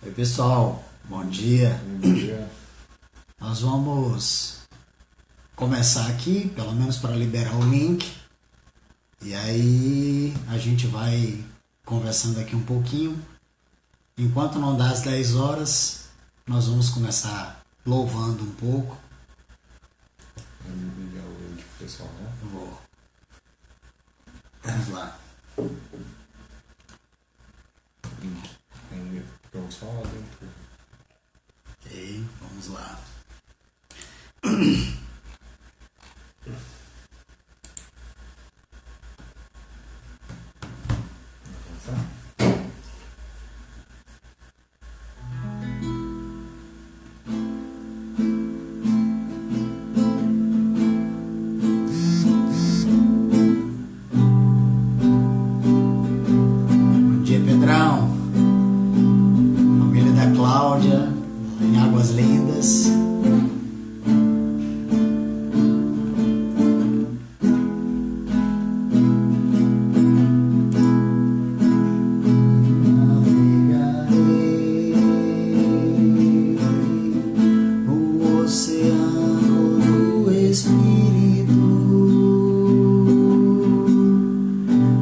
Oi pessoal, bom dia. Bom dia. Nós vamos começar aqui, pelo menos para liberar o link. E aí a gente vai conversando aqui um pouquinho. Enquanto não dá as 10 horas, nós vamos começar louvando um pouco. Vamos enviar o link pro pessoal, né? Eu vou. Vamos lá. Vamos falar dentro. Ok, vamos lá. Bom dia, Pedrão. Família da Cláudia, em Águas Lindas. No oceano do Espírito,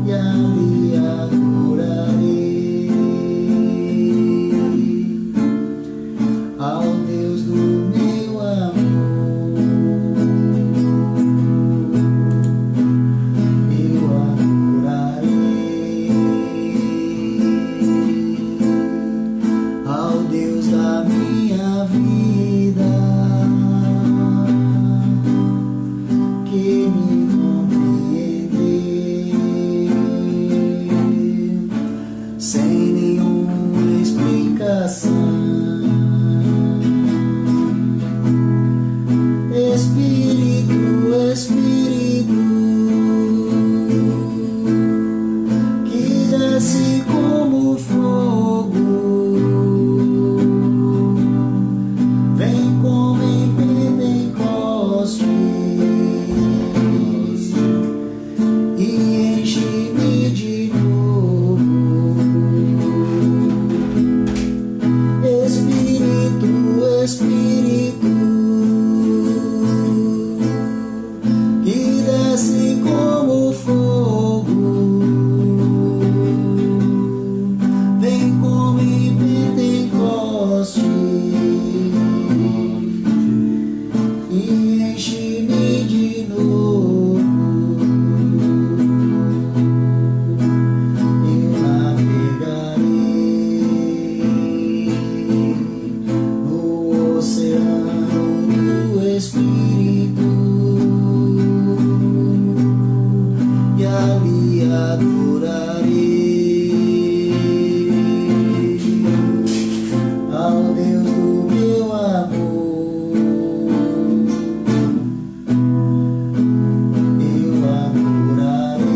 e ali adorarei ao Deus do meu amor. Eu adorarei ao Deus da minha vida, que me compreendeu sem nenhuma explicação. Espírito, Espírito, que desce como fogo, vem como em Pentecostes e enche-me de novo. Espírito, Espírito, que desce como fogo, vem como em Pentecostes e enche-me de novo. Eu navegarei no oceano do Espírito, e ali adorarei ao Deus do meu amor. Eu adorarei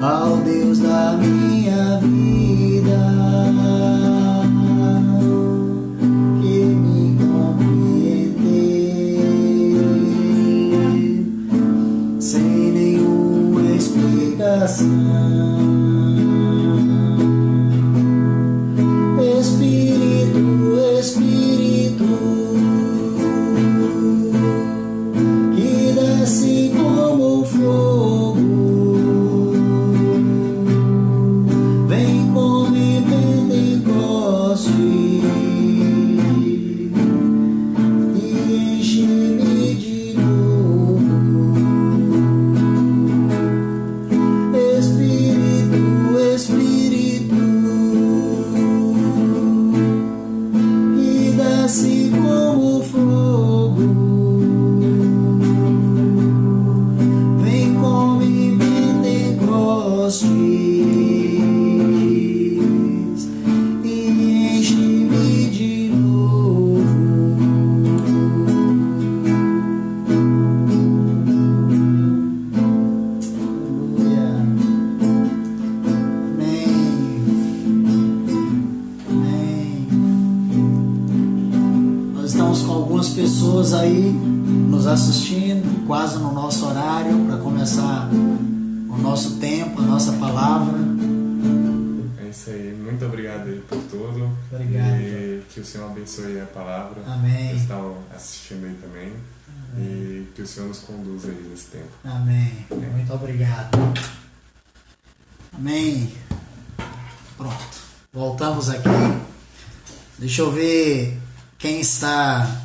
ao Deus da minha vida, que me compreendeu sem nenhuma explicação. Espírito, Espírito, que desce como fogo, vem como em Pentecostes e enche-me de novo. Espírito, Espírito, que desce como fogo, vem como em Pentecostes e enche-me de novo. Aleluia. Amém. Nós estamos com algumas pessoas aí nos assistindo, quase no nosso horário, para começar o nosso tempo, a nossa palavra. obrigado aí por tudo. Obrigado. E que o Senhor abençoe a palavra. Amém. Que estão assistindo aí também. Amém. E que o Senhor nos conduza aí nesse tempo. Amém. Muito obrigado. Amém. Pronto. Voltamos aqui. Deixa eu ver quem está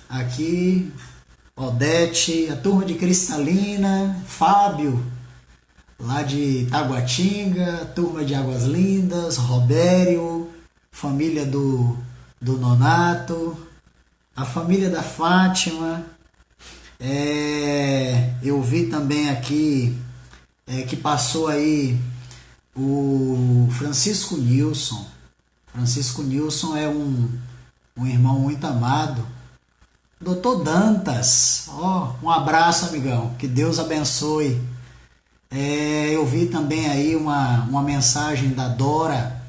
aqui. Odete, a turma de Cristalina, Fábio, lá de Taguatinga, turma de Águas Lindas, Robério, família do Nonato, a família da Fátima. Eu vi também aqui que passou aí o Francisco Nilson. Francisco Nilson é um irmão muito amado. Doutor Dantas, um abraço, amigão, que Deus abençoe. Eu vi também aí uma mensagem da Dora,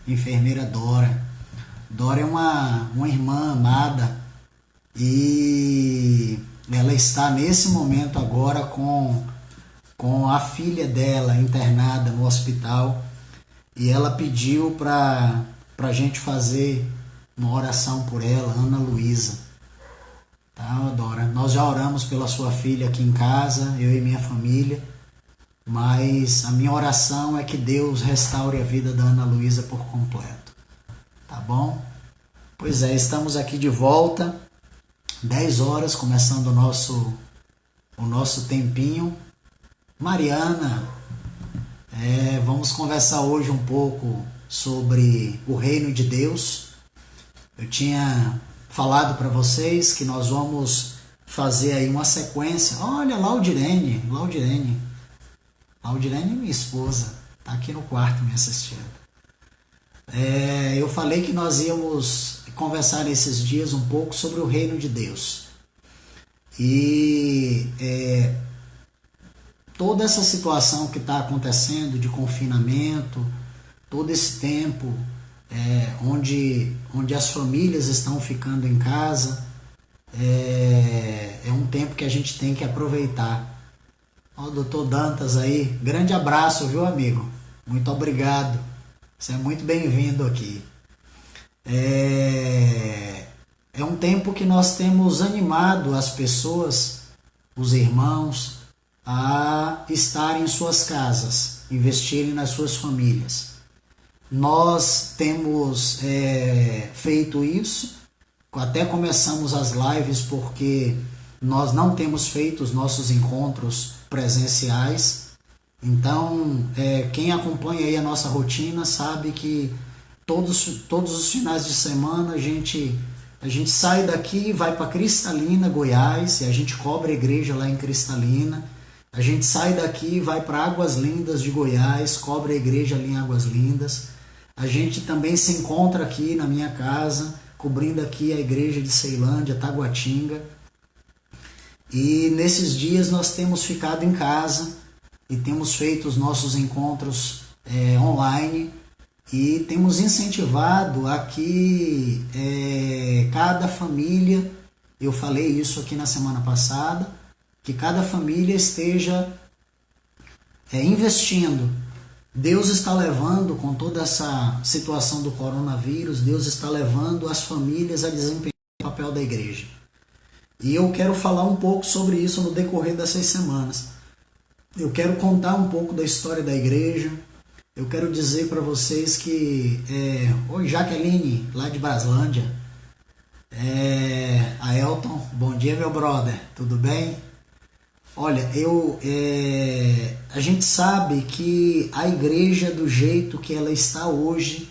enfermeira Dora. Dora é uma irmã amada e ela está nesse momento agora com a filha dela internada no hospital e ela pediu para a gente fazer uma oração por ela, Ana Luísa. Tá, Dora? Nós já oramos pela sua filha aqui em casa, eu e minha família, mas a minha oração é que Deus restaure a vida da Ana Luísa por completo. Tá bom? Pois é, estamos aqui de volta, 10 horas, começando o nosso tempinho. Mariana, vamos conversar hoje um pouco sobre o reino de Deus. Eu tinha falado para vocês que nós vamos fazer aí uma sequência. Olha, Laudirene, minha esposa, tá aqui no quarto me assistindo. Eu falei que nós íamos conversar nesses dias um pouco sobre o reino de Deus. E toda essa situação que está acontecendo de confinamento, todo esse tempo onde as famílias estão ficando em casa, é um tempo que a gente tem que aproveitar. Ó, o doutor Dantas aí, grande abraço, viu, amigo? Muito obrigado, você é muito bem-vindo aqui. É um tempo que nós temos animado as pessoas, os irmãos, a estarem em suas casas, investirem nas suas famílias. Nós temos feito isso, até começamos as lives porque nós não temos feito os nossos encontros presenciais. Então, quem acompanha aí a nossa rotina sabe que todos os finais de semana a gente sai daqui e vai para Cristalina, Goiás, e a gente cobre a igreja lá em Cristalina. A gente sai daqui e vai para Águas Lindas de Goiás, cobre a igreja ali em Águas Lindas. A gente também se encontra aqui na minha casa, cobrindo aqui a igreja de Ceilândia, Taguatinga. E nesses dias nós temos ficado em casa e temos feito os nossos encontros online e temos incentivado a que cada família, eu falei isso aqui na semana passada, que cada família esteja investindo. Deus está levando, com toda essa situação do coronavírus, Deus está levando as famílias a desempenhar o papel da igreja. E eu quero falar um pouco sobre isso no decorrer dessas semanas. Eu quero contar um pouco da história da igreja. Eu quero dizer para vocês que... Oi, Jaqueline, lá de Braslândia. A Elton, bom dia, meu brother, tudo bem? Olha, a gente sabe que a igreja, do jeito que ela está hoje,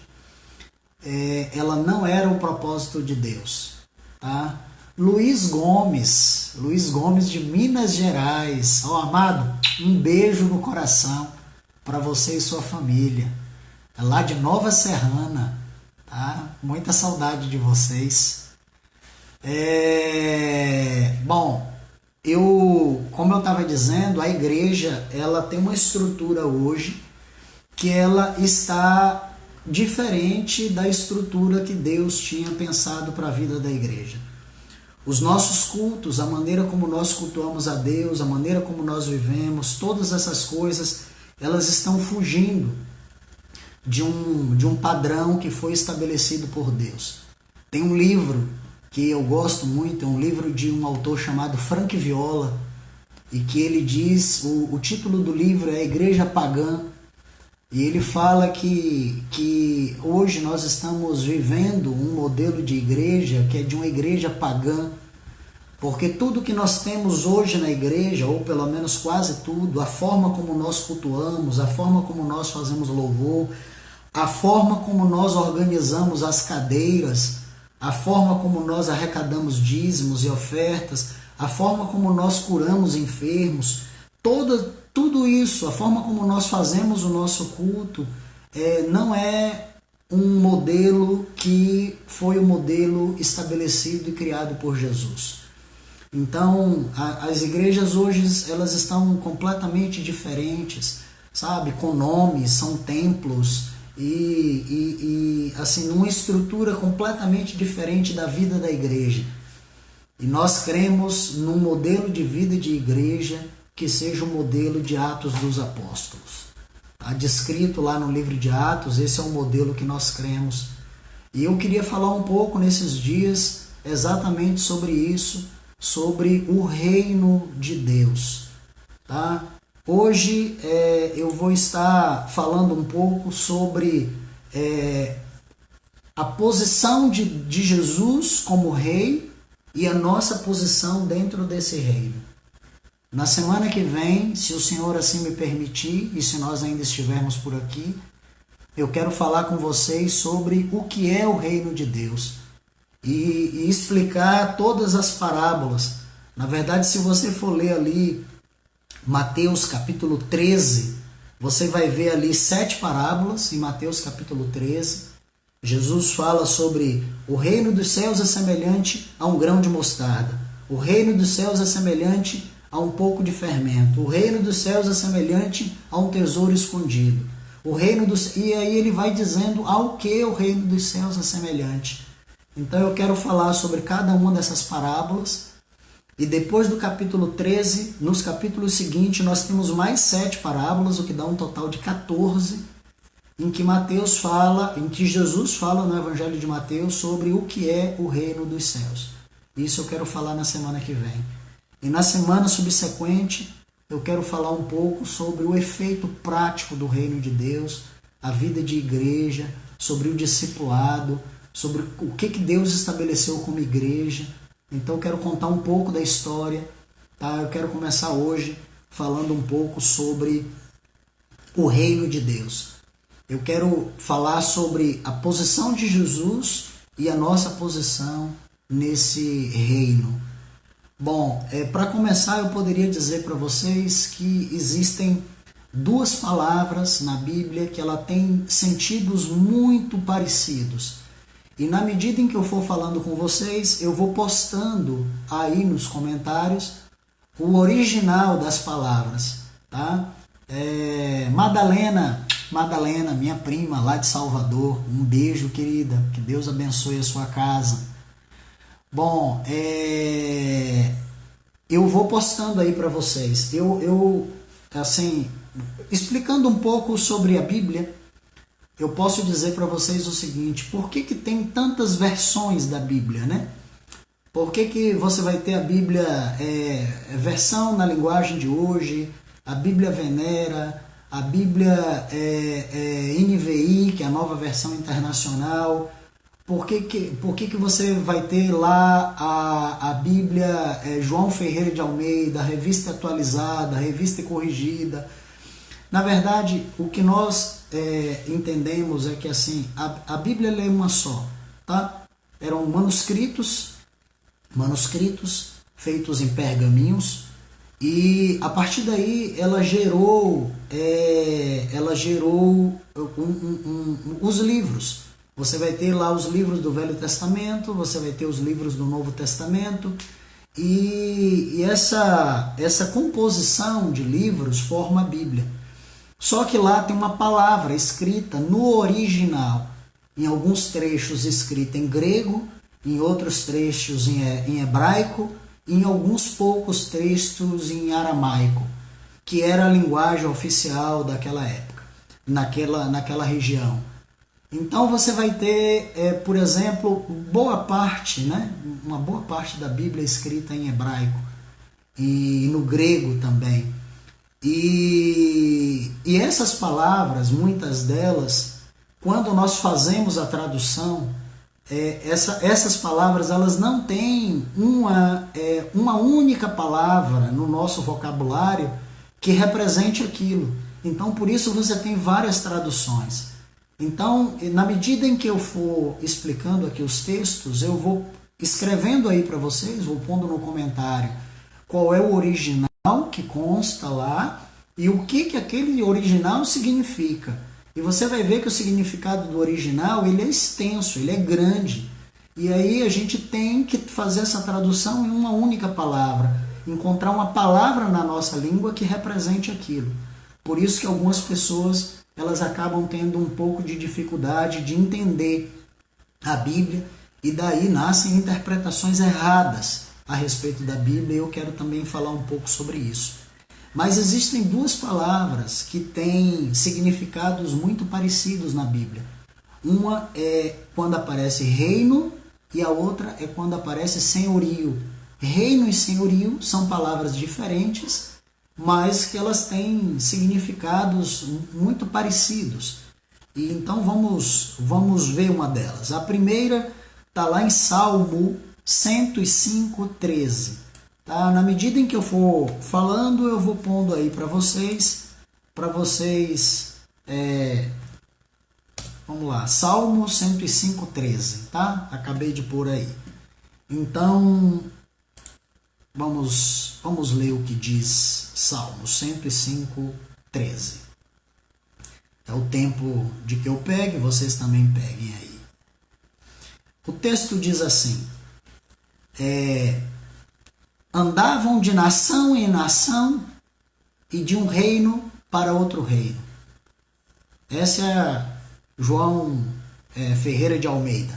ela não era o propósito de Deus, tá? Luiz Gomes de Minas Gerais, amado, um beijo no coração para você e sua família, é lá de Nova Serrana, tá? Muita saudade de vocês. Bom, como eu estava dizendo, a igreja ela tem uma estrutura hoje que ela está diferente da estrutura que Deus tinha pensado para a vida da igreja. Os nossos cultos, a maneira como nós cultuamos a Deus, a maneira como nós vivemos, todas essas coisas, elas estão fugindo de um padrão que foi estabelecido por Deus. Tem um livro que eu gosto muito, é um livro de um autor chamado Frank Viola, e que ele diz, o título do livro é A Igreja Pagã, e ele fala que hoje nós estamos vivendo um modelo de igreja que é de uma igreja pagã, porque tudo que nós temos hoje na igreja, ou pelo menos quase tudo, a forma como nós cultuamos, a forma como nós fazemos louvor, a forma como nós organizamos as cadeiras, a forma como nós arrecadamos dízimos e ofertas, a forma como nós curamos enfermos, tudo isso, a forma como nós fazemos o nosso culto, não é um modelo que foi o modelo estabelecido e criado por Jesus. Então, as igrejas hoje, elas estão completamente diferentes, sabe? Com nomes, são templos e assim, numa estrutura completamente diferente da vida da igreja. E nós cremos num modelo de vida de igreja que seja o modelo de Atos dos Apóstolos. Está descrito lá no livro de Atos, esse é o modelo que nós cremos. E eu queria falar um pouco nesses dias exatamente sobre isso, sobre o reino de Deus, tá? Hoje eu vou estar falando um pouco sobre a posição de Jesus como rei e a nossa posição dentro desse reino. Na semana que vem, se o Senhor assim me permitir e se nós ainda estivermos por aqui, eu quero falar com vocês sobre o que é o reino de Deus. E explicar todas as parábolas. Na verdade, se você for ler ali Mateus capítulo 13, você vai ver ali 7 parábolas em Mateus capítulo 13. Jesus fala sobre o reino dos céus é semelhante a um grão de mostarda. O reino dos céus é semelhante a um pouco de fermento. O reino dos céus é semelhante a um tesouro escondido. E aí ele vai dizendo ao que o reino dos céus é semelhante. Então eu quero falar sobre cada uma dessas parábolas, e depois do capítulo 13, nos capítulos seguintes, nós temos mais 7 parábolas, o que dá um total de 14, em que Jesus fala no Evangelho de Mateus sobre o que é o reino dos céus. Isso eu quero falar na semana que vem. E na semana subsequente, eu quero falar um pouco sobre o efeito prático do reino de Deus, a vida de igreja, sobre o discipulado, sobre o que Deus estabeleceu como igreja. Então eu quero contar um pouco da história, tá? Eu quero começar hoje falando um pouco sobre o reino de Deus. Eu quero falar sobre a posição de Jesus e a nossa posição nesse reino. Bom, para começar eu poderia dizer para vocês que existem 2 palavras na Bíblia que ela tem sentidos muito parecidos. E na medida em que eu for falando com vocês, eu vou postando aí nos comentários o original das palavras, tá? Madalena, minha prima lá de Salvador, um beijo, querida, que Deus abençoe a sua casa. Bom, eu vou postando aí para vocês. Eu assim, explicando um pouco sobre a Bíblia, eu posso dizer para vocês o seguinte: por que tem tantas versões da Bíblia, né? Por que você vai ter a Bíblia versão na linguagem de hoje, a Bíblia Venera, a Bíblia NVI, que é a nova versão internacional? Por que você vai ter lá a Bíblia João Ferreira de Almeida, a revista atualizada, a revista corrigida? Na verdade, o que nós entendemos é que assim, a Bíblia é uma só, tá? Eram manuscritos feitos em pergaminhos, e a partir daí ela gerou os livros. Você vai ter lá os livros do Velho Testamento, você vai ter os livros do Novo Testamento, e essa composição de livros forma a Bíblia. Só que lá tem uma palavra escrita no original, em alguns trechos escrita em grego, em outros trechos em hebraico, e em alguns poucos textos em aramaico, que era a linguagem oficial daquela época. naquela região. Então você vai ter, por exemplo, uma boa parte da Bíblia escrita em hebraico e no grego também. E essas palavras, muitas delas, quando nós fazemos a tradução, essas palavras elas não têm uma única palavra no nosso vocabulário que represente aquilo. Então, por isso você tem várias traduções. Então, na medida em que eu for explicando aqui os textos, eu vou escrevendo aí para vocês, vou pondo no comentário qual é o original que consta lá e o que aquele original significa. E você vai ver que o significado do original ele é extenso, ele é grande. E aí a gente tem que fazer essa tradução em uma única palavra, encontrar uma palavra na nossa língua que represente aquilo. Por isso que algumas pessoas elas acabam tendo um pouco de dificuldade de entender a Bíblia e daí nascem interpretações erradas a respeito da Bíblia e eu quero também falar um pouco sobre isso. Mas existem duas palavras que têm significados muito parecidos na Bíblia. Uma é quando aparece reino e a outra é quando aparece senhorio. Reino e senhorio são palavras diferentes, mas que elas têm significados muito parecidos. E então vamos ver uma delas. A primeira está lá em Salmo 105:13. Tá? Na medida em que eu for falando, eu vou pondo aí para vocês, vamos lá, Salmo 105:13, tá? Acabei de pôr aí. Então, vamos ler o que diz Salmo 105:13. É o tempo de que eu pegue, vocês também peguem aí. O texto diz assim: andavam de nação em nação e de um reino para outro reino. Essa é a João Ferreira de Almeida.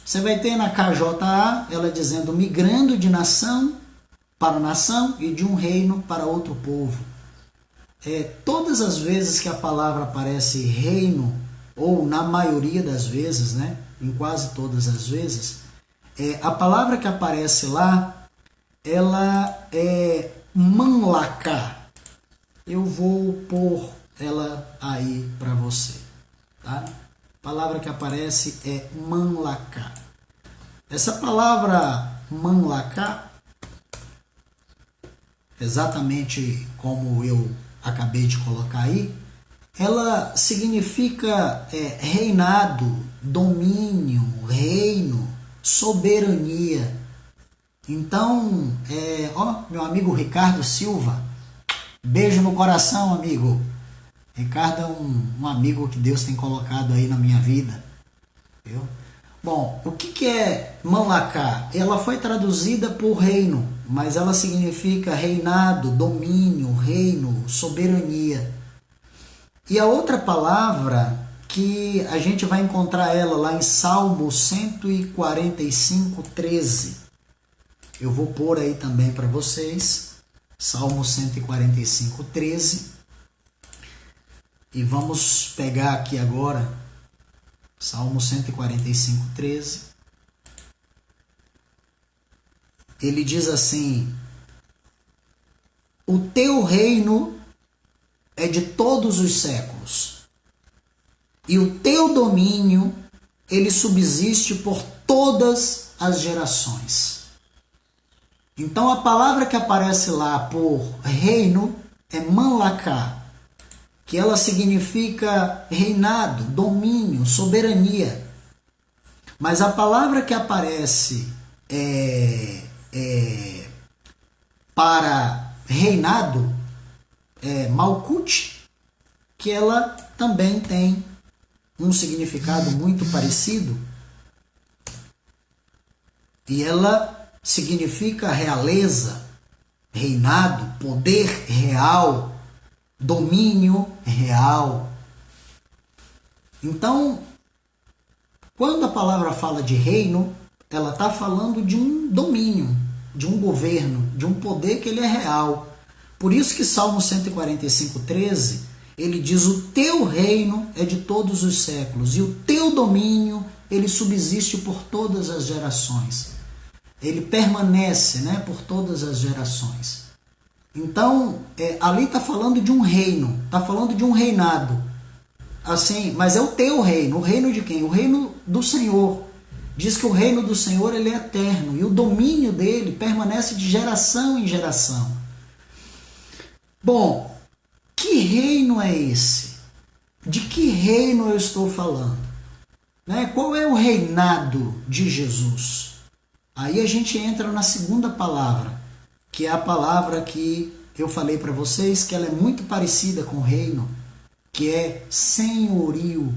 Você vai ter na KJA ela dizendo migrando de nação para nação e de um reino para outro povo. Todas as vezes que a palavra aparece reino, ou na maioria das vezes, né, em quase todas as vezes, a palavra que aparece lá ela é manlacá. Eu vou pôr ela aí para você, tá? A palavra que aparece é manlacá. Essa palavra manlacá, exatamente como eu acabei de colocar aí, ela significa reinado, domínio, reino, soberania. Então, meu amigo Ricardo Silva, beijo no coração, amigo. Ricardo é um amigo que Deus tem colocado aí na minha vida. Viu? Bom, o que é manlacá? Ela foi traduzida por reino, mas ela significa reinado, domínio, reino, soberania. E a outra palavra que a gente vai encontrar ela lá em Salmo 145:13. Eu vou pôr aí também para vocês, Salmo 145:13. E vamos pegar aqui agora, Salmo 145:13. Ele diz assim: o teu reino é de todos os séculos, e o teu domínio, ele subsiste por todas as gerações. Então a palavra que aparece lá por reino é manlacá, que ela significa reinado, domínio, soberania. Mas a palavra que aparece para reinado é malkut, que ela também tem um significado muito parecido. E ela significa realeza, reinado, poder real, domínio real. Então, quando a palavra fala de reino, ela está falando de um domínio, de um governo, de um poder que ele é real. Por isso que Salmo 145:13, Ele diz: o teu reino é de todos os séculos e o teu domínio, ele subsiste por todas as gerações. Ele permanece, né, por todas as gerações. Então, ali está falando de um reino, está falando de um reinado. Assim, mas é o teu reino. O reino de quem? O reino do Senhor. Diz que o reino do Senhor, ele é eterno e o domínio dele permanece de geração em geração. Bom, que reino é esse? De que reino eu estou falando? Né? Qual é o reinado de Jesus? Aí a gente entra na segunda palavra, que é a palavra que eu falei para vocês, que ela é muito parecida com reino, que é senhorio.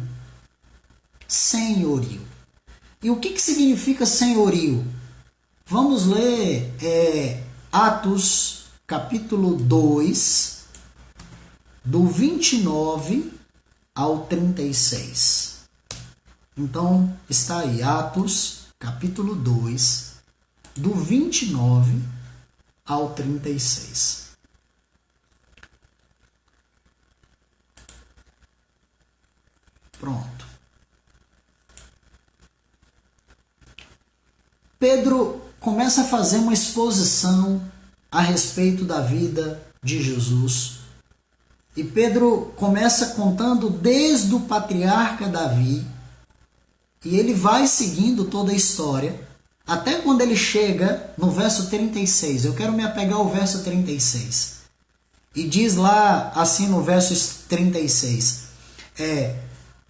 Senhorio. E o que significa senhorio? Vamos ler Atos capítulo 2, do 29 ao 36. Então, está aí, Atos capítulo 2, do 29 ao 36. Pronto. Pedro começa a fazer uma exposição a respeito da vida de Jesus. E Pedro começa contando desde o patriarca Davi, e ele vai seguindo toda a história, até quando ele chega no verso 36. Eu quero me apegar ao verso 36. E diz lá assim no verso 36,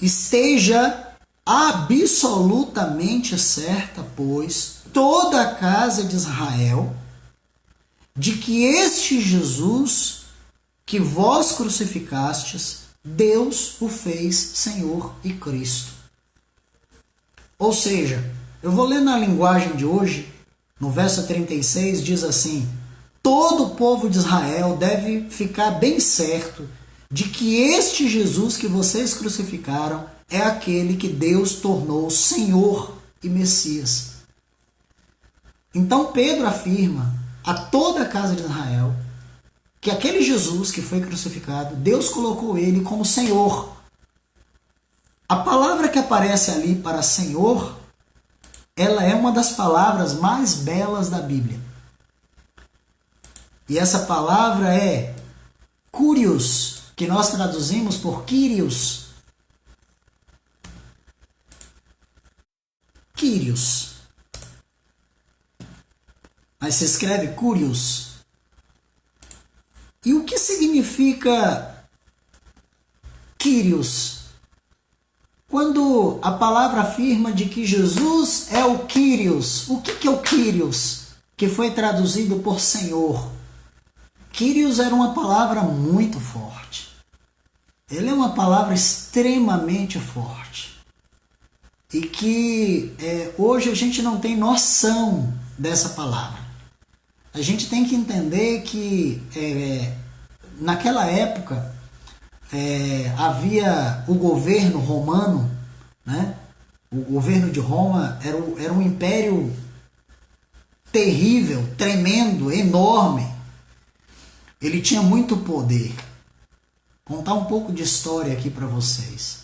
esteja absolutamente certa, pois, toda a casa de Israel, de que este Jesus que vós crucificastes, Deus o fez Senhor e Cristo. Ou seja, eu vou ler na linguagem de hoje, no verso 36, diz assim: todo o povo de Israel deve ficar bem certo de que este Jesus que vocês crucificaram é aquele que Deus tornou Senhor e Messias. Então Pedro afirma a toda a casa de Israel que aquele Jesus que foi crucificado, Deus colocou ele como Senhor. A palavra que aparece ali para Senhor, ela é uma das palavras mais belas da Bíblia. E essa palavra é Kyrios, que nós traduzimos por Kyrios. Kyrios. Mas se escreve Kyrios. E o que significa Kyrios? Quando a palavra afirma de que Jesus é o Kyrios, o que é o Kyrios? Que foi traduzido por Senhor. Kyrios era uma palavra muito forte. Ele é uma palavra extremamente forte. E que hoje a gente não tem noção dessa palavra. A gente tem que entender que naquela época havia o governo romano, né? O governo de Roma era um império terrível, tremendo, enorme. Ele tinha muito poder. Vou contar um pouco de história aqui para vocês.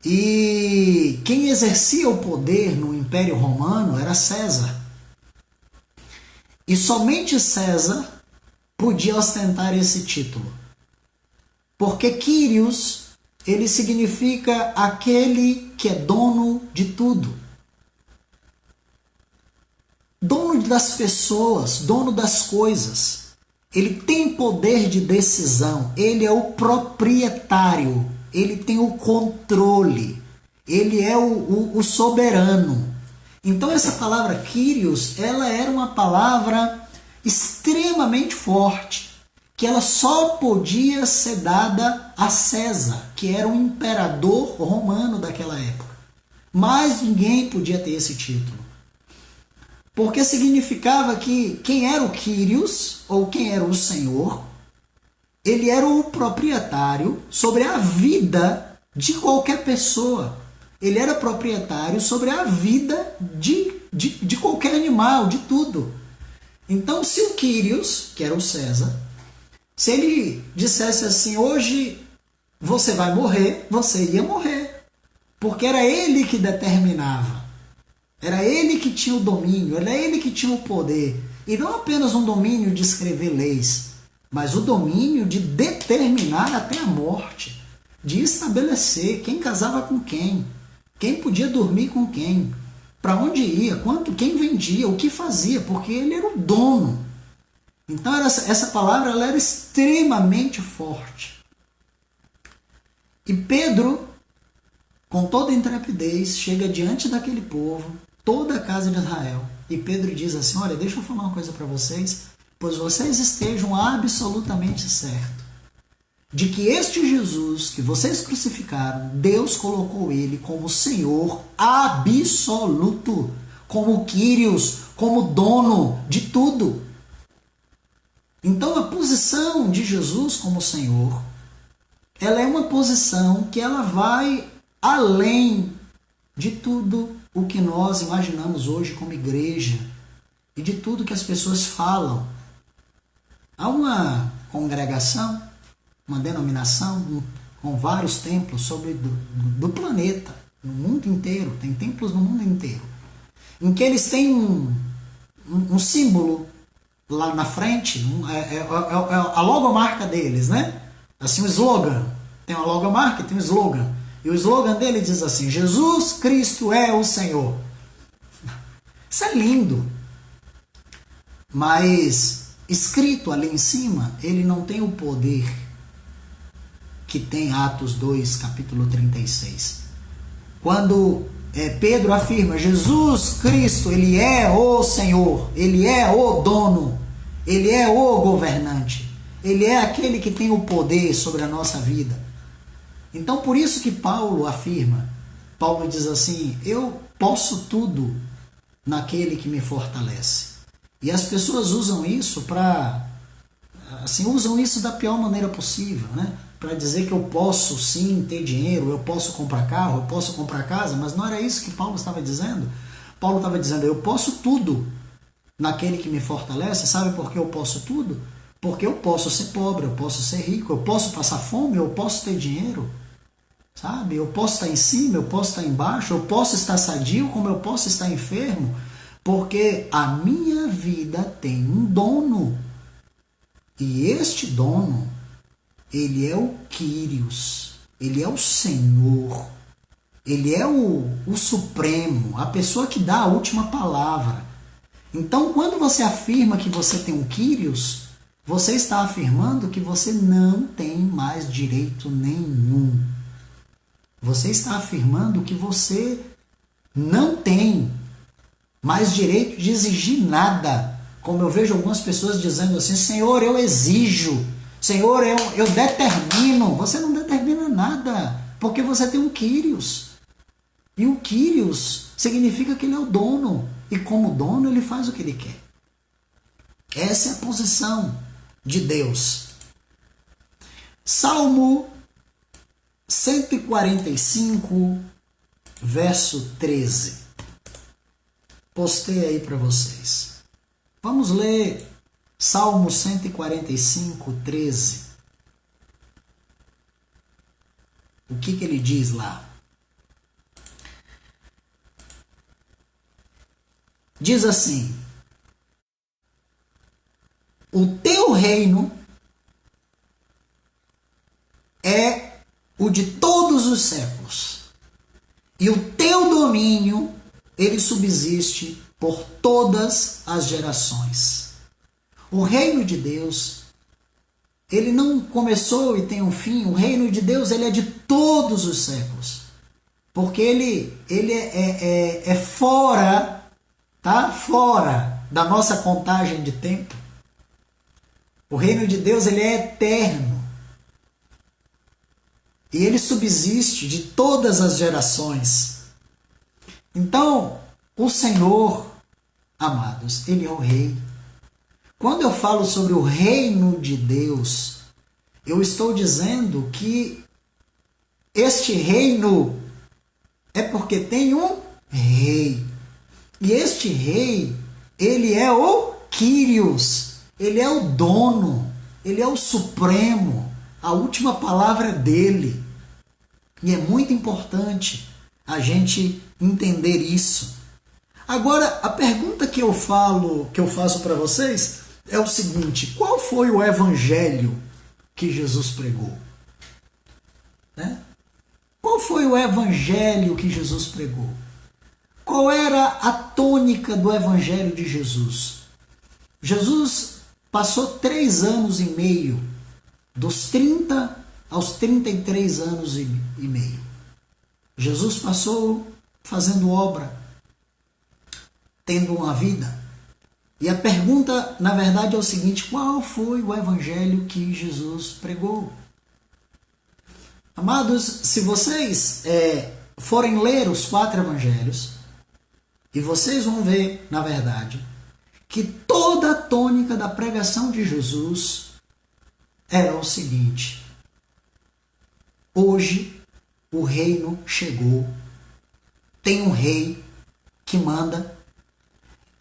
E quem exercia o poder no Império Romano era César. E somente César podia ostentar esse título. Porque Kyrios, ele significa aquele que é dono de tudo. Dono das pessoas, dono das coisas. Ele tem poder de decisão, ele é o proprietário, ele tem o controle, ele é o soberano. Então essa palavra Kyrios, ela era uma palavra extremamente forte, que ela só podia ser dada a César, que era o imperador romano daquela época. Mas ninguém podia ter esse título. Porque significava que quem era o Kyrios, ou quem era o Senhor, ele era o proprietário sobre a vida de qualquer pessoa. Ele era proprietário sobre a vida de qualquer animal, de tudo. Então, se o Kyrios, que era o César, se ele dissesse assim, hoje você vai morrer, você ia morrer. Porque era ele que determinava. Era ele que tinha o domínio, era ele que tinha o poder. E não apenas um domínio de escrever leis, mas o domínio de determinar até a morte, de estabelecer quem casava com quem podia dormir com quem, para onde ia, quanto, quem vendia, o que fazia, porque ele era o dono. Então essa palavra ela era extremamente forte. E Pedro, com toda intrepidez, chega diante daquele povo, toda a casa de Israel, e Pedro diz assim: olha, deixa eu falar uma coisa para vocês, pois vocês estejam absolutamente certos de que este Jesus que vocês crucificaram, Deus colocou ele como Senhor absoluto, como Quírios, como dono de tudo. Então a posição de Jesus como Senhor, ela é uma posição que ela vai além de tudo o que nós imaginamos hoje como igreja e de tudo que as pessoas falam. Há uma congregação, uma denominação com vários templos do planeta, no mundo inteiro, tem templos no mundo inteiro, em que eles têm um símbolo lá na frente, a logomarca deles, né? Assim, o slogan. Tem uma logomarca, tem um slogan. E o slogan dele diz assim: Jesus Cristo é o Senhor. Isso é lindo. Mas escrito ali em cima, ele não tem o poder que tem Atos 2, capítulo 36. Quando Pedro afirma: Jesus Cristo, ele é o Senhor, ele é o dono, ele é o governante, ele é aquele que tem o poder sobre a nossa vida. Então por isso que Paulo afirma, Paulo diz assim: eu posso tudo naquele que me fortalece. E as pessoas usam isso usam isso da pior maneira possível, né? Para dizer que eu posso sim ter dinheiro, eu posso comprar carro, eu posso comprar casa, mas não era isso que Paulo estava dizendo. Paulo estava dizendo: eu posso tudo naquele que me fortalece. Sabe por que eu posso tudo? Porque eu posso ser pobre, eu posso ser rico, eu posso passar fome, eu posso ter dinheiro. Sabe? Eu posso estar em cima, eu posso estar embaixo, eu posso estar sadio, como eu posso estar enfermo, porque a minha vida tem um dono. E este dono, ele é o Quírios, ele é o Senhor, ele é o Supremo, a pessoa que dá a última palavra. Então, quando você afirma que você tem um Quírios, você está afirmando que você não tem mais direito nenhum. Você está afirmando que você não tem mais direito de exigir nada. Como eu vejo algumas pessoas dizendo assim: Senhor, eu exijo, Senhor, eu determino. Você não determina nada, porque você tem um Quírios. E o Quírios significa que ele é o dono. E como dono, ele faz o que ele quer. Essa é a posição de Deus. Salmo 145, verso 13. Postei aí para vocês. Vamos ler Salmo 145, 13. O que ele diz lá? Diz assim: o teu reino é o de todos os séculos, e o teu domínio, ele subsiste por todas as gerações. O reino de Deus, ele não começou e tem um fim. O reino de Deus, ele é de todos os séculos, porque ele é fora, tá? Fora da nossa contagem de tempo. O reino de Deus, ele é eterno. E ele subsiste de todas as gerações. Então, o Senhor, amados, ele é o rei. Quando eu falo sobre o reino de Deus, eu estou dizendo que este reino é porque tem um rei. E este rei, ele é o Quírios, ele é o dono, ele é o supremo. A última palavra é dele. E é muito importante a gente entender isso. Agora, a pergunta que eu faço para vocês é o seguinte: qual foi o evangelho que Jesus pregou? Né? Qual foi o evangelho que Jesus pregou? Qual era a tônica do evangelho de Jesus? Jesus passou 3 anos e meio, dos 30 aos 33 anos e meio. Jesus passou fazendo obra, tendo uma vida. E a pergunta, na verdade, é o seguinte: qual foi o evangelho que Jesus pregou? Amados, se vocês forem ler os 4 evangelhos, e vocês vão ver, na verdade, que toda a tônica da pregação de Jesus era o seguinte: hoje o reino chegou, tem um rei que manda,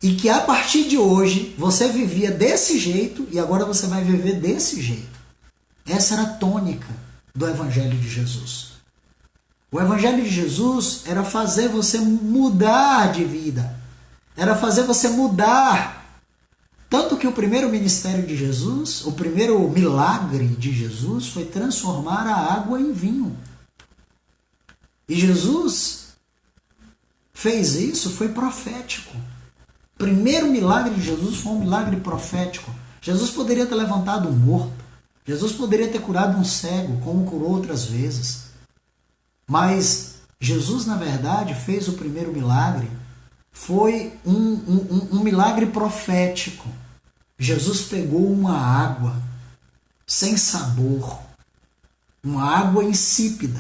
e que a partir de hoje você vivia desse jeito e agora você vai viver desse jeito. Essa era a tônica do Evangelho de Jesus. O Evangelho de Jesus era fazer você mudar de vida, era fazer você mudar. Tanto que o primeiro ministério de Jesus, o primeiro milagre de Jesus foi transformar a água em vinho. E Jesus fez isso, foi profético. O primeiro milagre de Jesus foi um milagre profético. Jesus poderia ter levantado um morto. Jesus poderia ter curado um cego, como curou outras vezes. Mas Jesus, na verdade, fez o primeiro milagre. Foi um milagre profético. Jesus pegou uma água sem sabor, uma água insípida,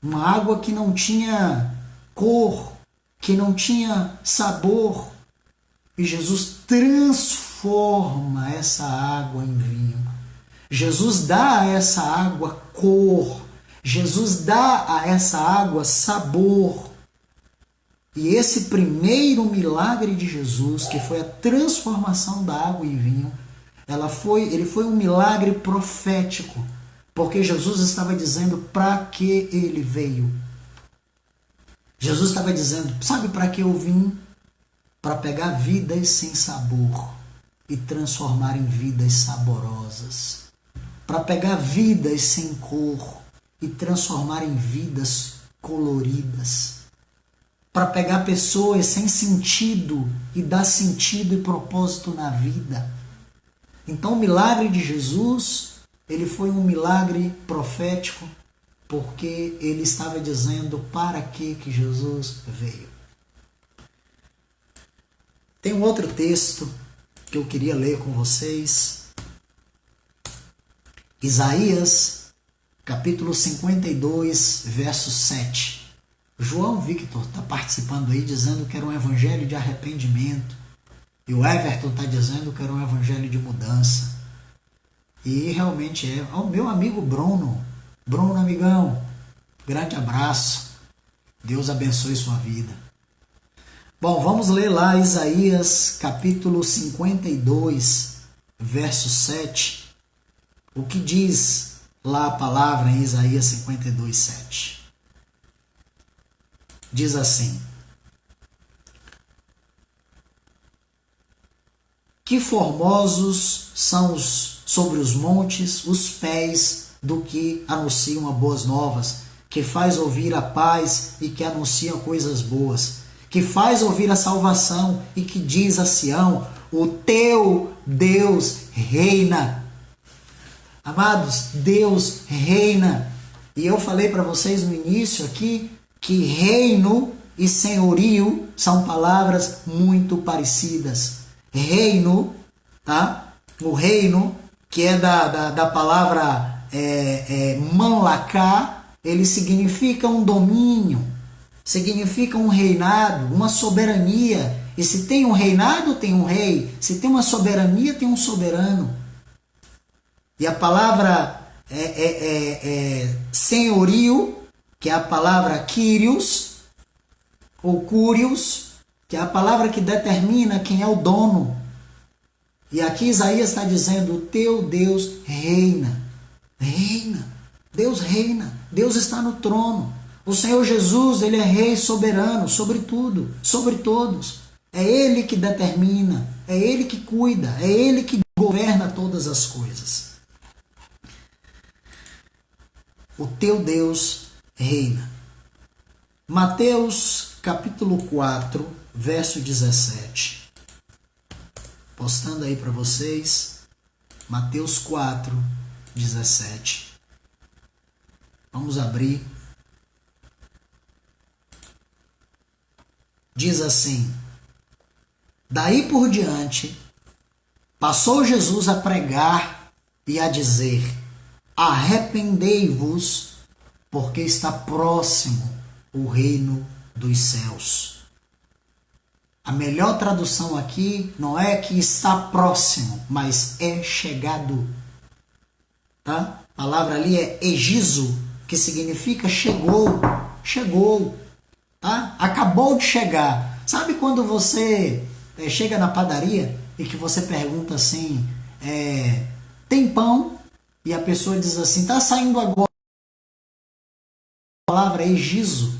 uma água que não tinha cor, que não tinha sabor, e Jesus transforma essa água em vinho. Jesus dá a essa água cor, Jesus dá a essa água sabor. E esse primeiro milagre de Jesus, que foi a transformação da água em vinho, ele foi um milagre profético, porque Jesus estava dizendo para que ele veio. Jesus estava dizendo: sabe para que eu vim? Para pegar vidas sem sabor e transformar em vidas saborosas. Para pegar vidas sem cor e transformar em vidas coloridas. Para pegar pessoas sem sentido e dar sentido e propósito na vida. Então o milagre de Jesus, ele foi um milagre profético, porque ele estava dizendo para que Jesus veio. Tem um outro texto que eu queria ler com vocês. Isaías, capítulo 52, verso 7. João Victor está participando aí, dizendo que era um evangelho de arrependimento. E o Everton está dizendo que era um evangelho de mudança. E realmente é. O meu amigo Bruno, amigão, grande abraço. Deus abençoe sua vida. Bom, vamos ler lá Isaías capítulo 52, verso 7. O que diz lá a palavra em Isaías 52, 7? Diz assim: que formosos são sobre os montes os pés do que anunciam as boas novas, que faz ouvir a paz e que anuncia coisas boas, que faz ouvir a salvação e que diz a Sião: o teu Deus reina. Amados, Deus reina. E eu falei para vocês no início aqui que reino e senhorio são palavras muito parecidas. Reino, tá? O reino, que é da palavra manlacá, ele significa um domínio, significa um reinado, uma soberania. E se tem um reinado, tem um rei. Se tem uma soberania, tem um soberano. E a palavra senhorio, que é a palavra Kyrios, ou Curios, que é a palavra que determina quem é o dono. E aqui Isaías está dizendo: o teu Deus reina. Reina. Deus reina. Deus está no trono. O Senhor Jesus, ele é rei soberano sobre tudo, sobre todos. É ele que determina, é ele que cuida, é ele que governa todas as coisas. O teu Deus reina. Mateus capítulo 4, verso 17. Postando aí para vocês, Mateus 4, 17. Vamos abrir. Diz assim: daí por diante, passou Jesus a pregar e a dizer: arrependei-vos, porque está próximo o reino dos céus. A melhor tradução aqui não é que está próximo, mas é chegado. Tá? A palavra ali é egizo, que significa chegou, chegou. Tá? Acabou de chegar. Sabe quando você chega na padaria e que você pergunta assim, tem pão? E a pessoa diz assim, tá saindo agora. A palavra é egizo.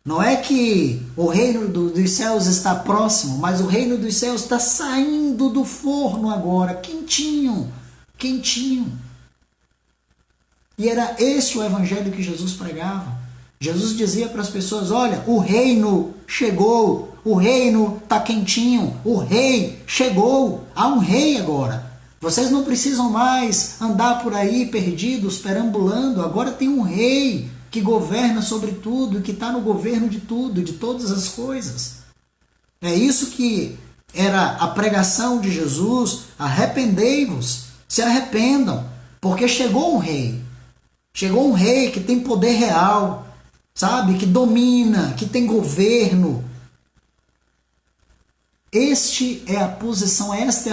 Não é que o reino dos céus está próximo, mas o reino dos céus está saindo do forno agora, quentinho, quentinho. E era esse o evangelho que Jesus pregava. Jesus dizia para as pessoas, olha, o reino chegou, o reino está quentinho, o rei chegou, há um rei agora. Vocês não precisam mais andar por aí perdidos, perambulando, agora tem um rei que governa sobre tudo, que está no governo de tudo, de todas as coisas. É isso que era a pregação de Jesus, arrependei-vos, se arrependam, porque chegou um rei. Chegou um rei que tem poder real, sabe? Que domina, que tem governo. Esta é a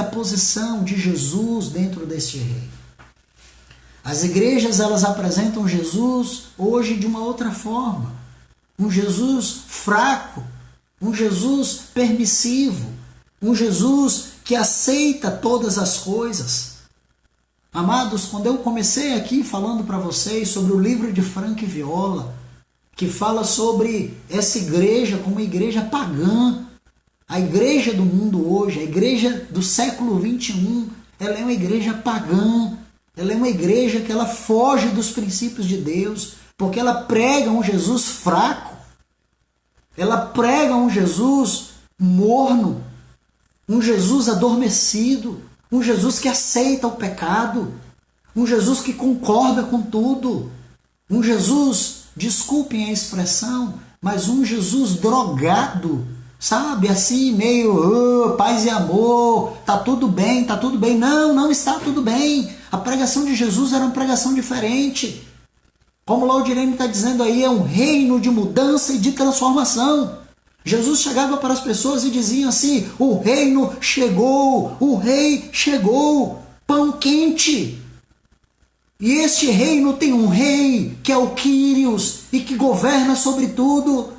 posição de Jesus dentro deste rei. As igrejas, elas apresentam Jesus hoje de uma outra forma. Um Jesus fraco, um Jesus permissivo, um Jesus que aceita todas as coisas. Amados, quando eu comecei aqui falando para vocês sobre o livro de Frank Viola, que fala sobre essa igreja como uma igreja pagã, a igreja do mundo hoje, a igreja do século XXI, ela é uma igreja pagã, ela é uma igreja que ela foge dos princípios de Deus, porque ela prega um Jesus fraco, ela prega um Jesus morno, um Jesus adormecido, um Jesus que aceita o pecado, um Jesus que concorda com tudo, um Jesus, desculpem a expressão, mas um Jesus drogado, sabe, assim, meio paz e amor, tá tudo bem, tá tudo bem. Não, não está tudo bem. A pregação de Jesus era uma pregação diferente. Como o Laudirene está dizendo aí, é um reino de mudança e de transformação. Jesus chegava para as pessoas e dizia assim, o reino chegou, o rei chegou, pão quente. E este reino tem um rei, que é o Quírios, e que governa sobre tudo.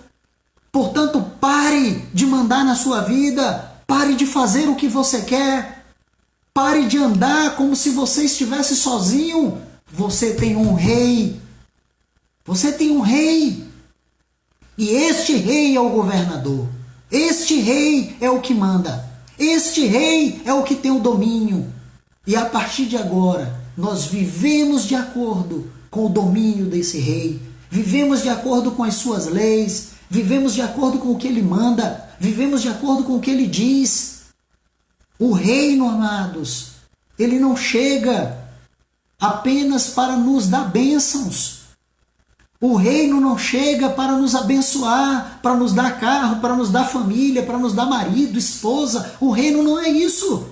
Portanto, pare de mandar na sua vida, pare de fazer o que você quer, pare de andar como se você estivesse sozinho. Você tem um rei, você tem um rei, e este rei é o governador, este rei é o que manda, este rei é o que tem o domínio. E a partir de agora, nós vivemos de acordo com o domínio desse rei, vivemos de acordo com as suas leis, vivemos de acordo com o que ele manda, vivemos de acordo com o que ele diz. O reino, amados, ele não chega apenas para nos dar bênçãos. O reino não chega para nos abençoar, para nos dar carro, para nos dar família, para nos dar marido, esposa. O reino não é isso.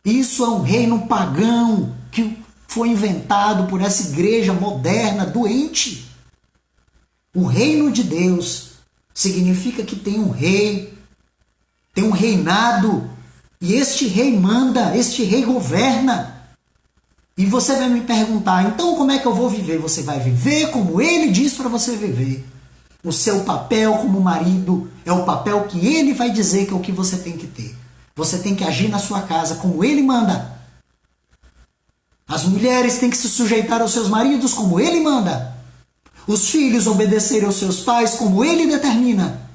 Isso é um reino pagão que foi inventado por essa igreja moderna, doente. O reino de Deus significa que tem um rei, tem um reinado, e este rei manda, este rei governa. E você vai me perguntar, então como é que eu vou viver? Você vai viver como ele diz para você viver. O seu papel como marido é o papel que ele vai dizer que é o que você tem que ter. Você tem que agir na sua casa como ele manda. As mulheres têm que se sujeitar aos seus maridos como ele manda. Os filhos obedecerem aos seus pais como ele determina.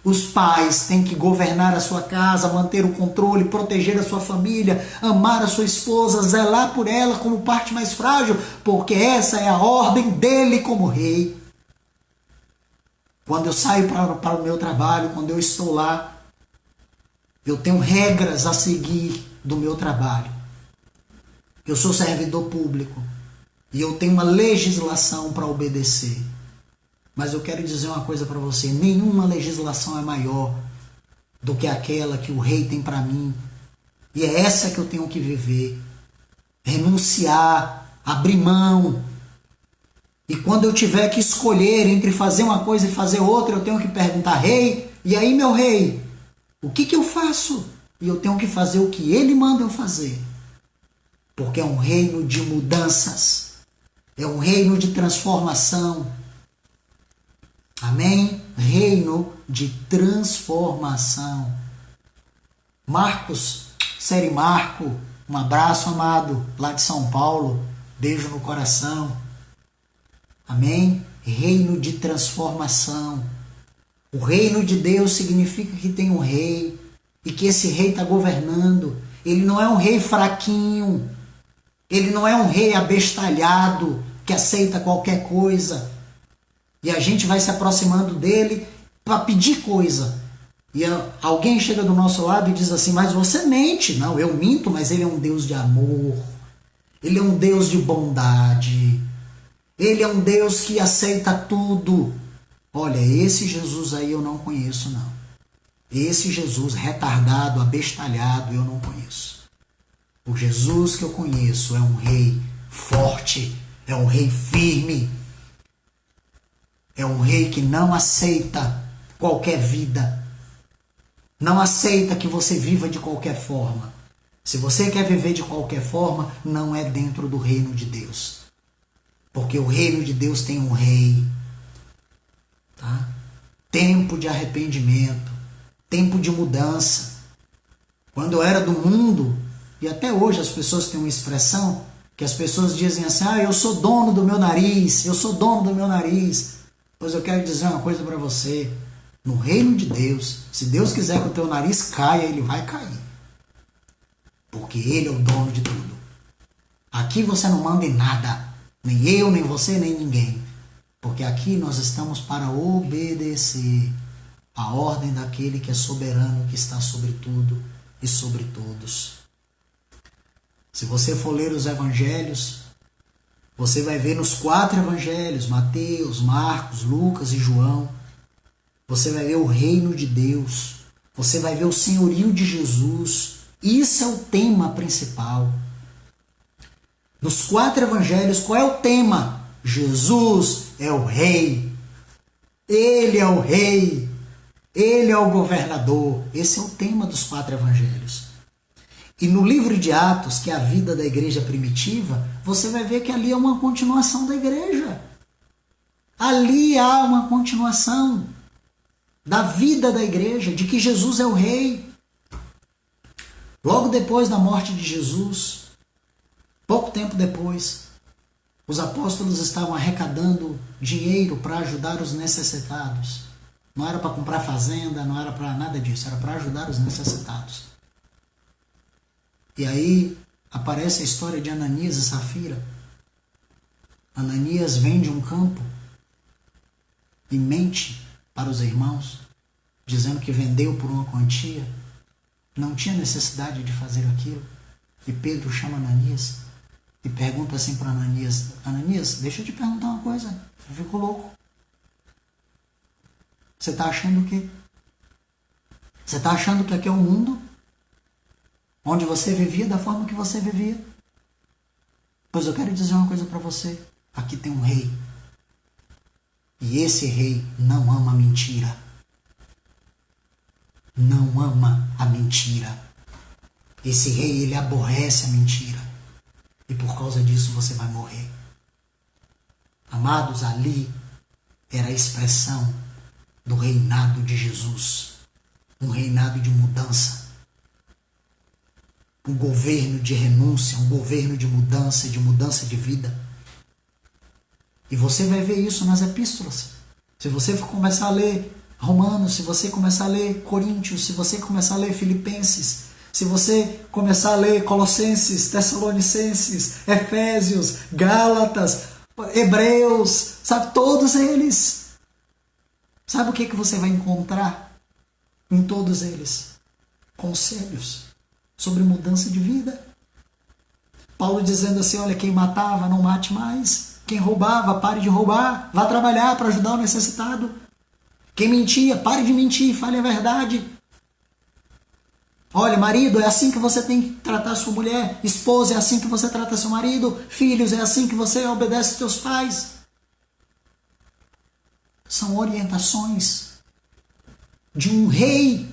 Os pais têm que governar a sua casa, manter o controle, proteger a sua família, amar a sua esposa, zelar por ela como parte mais frágil, porque essa é a ordem dele como rei. Quando eu saio para o meu trabalho, quando eu estou lá, eu tenho regras a seguir do meu trabalho. Eu sou servidor público e eu tenho uma legislação para obedecer. Mas eu quero dizer uma coisa para você, nenhuma legislação é maior do que aquela que o rei tem para mim. E é essa que eu tenho que viver. Renunciar, abrir mão. E quando eu tiver que escolher entre fazer uma coisa e fazer outra, eu tenho que perguntar, rei, e aí meu rei, o que eu faço? E eu tenho que fazer o que ele manda eu fazer. Porque é um reino de mudanças. É um reino de transformação. Amém? Reino de transformação. Marcos, série Marco, um abraço amado, lá de São Paulo, beijo no coração. Amém? Reino de transformação. O reino de Deus significa que tem um rei e que esse rei está governando. Ele não é um rei fraquinho, ele não é um rei abestalhado que aceita qualquer coisa. E a gente vai se aproximando dele para pedir coisa. E alguém chega do nosso lado e diz assim, mas você mente. Não, eu minto, mas ele é um Deus de amor. Ele é um Deus de bondade. Ele é um Deus que aceita tudo. Olha, esse Jesus aí eu não conheço, não. Esse Jesus retardado, abestalhado, eu não conheço. O Jesus que eu conheço é um rei forte, é um rei firme. É um rei que não aceita qualquer vida. Não aceita que você viva de qualquer forma. Se você quer viver de qualquer forma, não é dentro do reino de Deus. Porque o reino de Deus tem um rei. Tá? Tempo de arrependimento. Tempo de mudança. Quando eu era do mundo, e até hoje as pessoas têm uma expressão, que as pessoas dizem assim, eu sou dono do meu nariz, eu sou dono do meu nariz. Pois eu quero dizer uma coisa para você. No reino de Deus, se Deus quiser que o teu nariz caia, ele vai cair. Porque ele é o dono de tudo. Aqui você não manda em nada. Nem eu, nem você, nem ninguém. Porque aqui nós estamos para obedecer a ordem daquele que é soberano, que está sobre tudo e sobre todos. Se você for ler os evangelhos, você vai ver nos 4 evangelhos, Mateus, Marcos, Lucas e João, você vai ver o reino de Deus, você vai ver o senhorio de Jesus. Isso é o tema principal. Nos 4 evangelhos, qual é o tema? Jesus é o rei. Ele é o rei. Ele é o governador. Esse é o tema dos 4 evangelhos. E no livro de Atos, que é a vida da igreja primitiva, você vai ver que ali é uma continuação da igreja. Ali há uma continuação da vida da igreja, de que Jesus é o rei. Logo depois da morte de Jesus, pouco tempo depois, os apóstolos estavam arrecadando dinheiro para ajudar os necessitados. Não era para comprar fazenda, não era para nada disso, era para ajudar os necessitados. E aí aparece a história de Ananias e Safira. Ananias vende um campo e mente para os irmãos, dizendo que vendeu por uma quantia. Não tinha necessidade de fazer aquilo. E Pedro chama Ananias e pergunta assim para Ananias, Ananias, deixa eu te perguntar uma coisa, eu fico louco. Você está achando o quê? Você está achando que aqui é o mundo? Onde você vivia da forma que você vivia? Pois eu quero dizer uma coisa para você. Aqui tem um rei. E esse rei não ama a mentira. Não ama a mentira. Esse rei, ele aborrece a mentira. E por causa disso você vai morrer. Amados, ali era a expressão do reinado de Jesus. Um reinado de mudança. um governo de renúncia, um governo de mudança de vida. E você vai ver isso nas epístolas. Se você for começar a ler Romanos, se você começar a ler Coríntios, se você começar a ler Filipenses, se você começar a ler Colossenses, Tessalonicenses, Efésios, Gálatas, Hebreus, sabe, todos eles. Sabe o que você vai encontrar em todos eles? Conselhos sobre mudança de vida. Paulo dizendo assim, olha, quem matava, não mate mais. Quem roubava, pare de roubar. Vá trabalhar para ajudar o necessitado. Quem mentia, pare de mentir, fale a verdade. Olha, marido, é assim que você tem que tratar sua mulher. Esposa, é assim que você trata seu marido. Filhos, é assim que você obedece aos seus pais. São orientações de um rei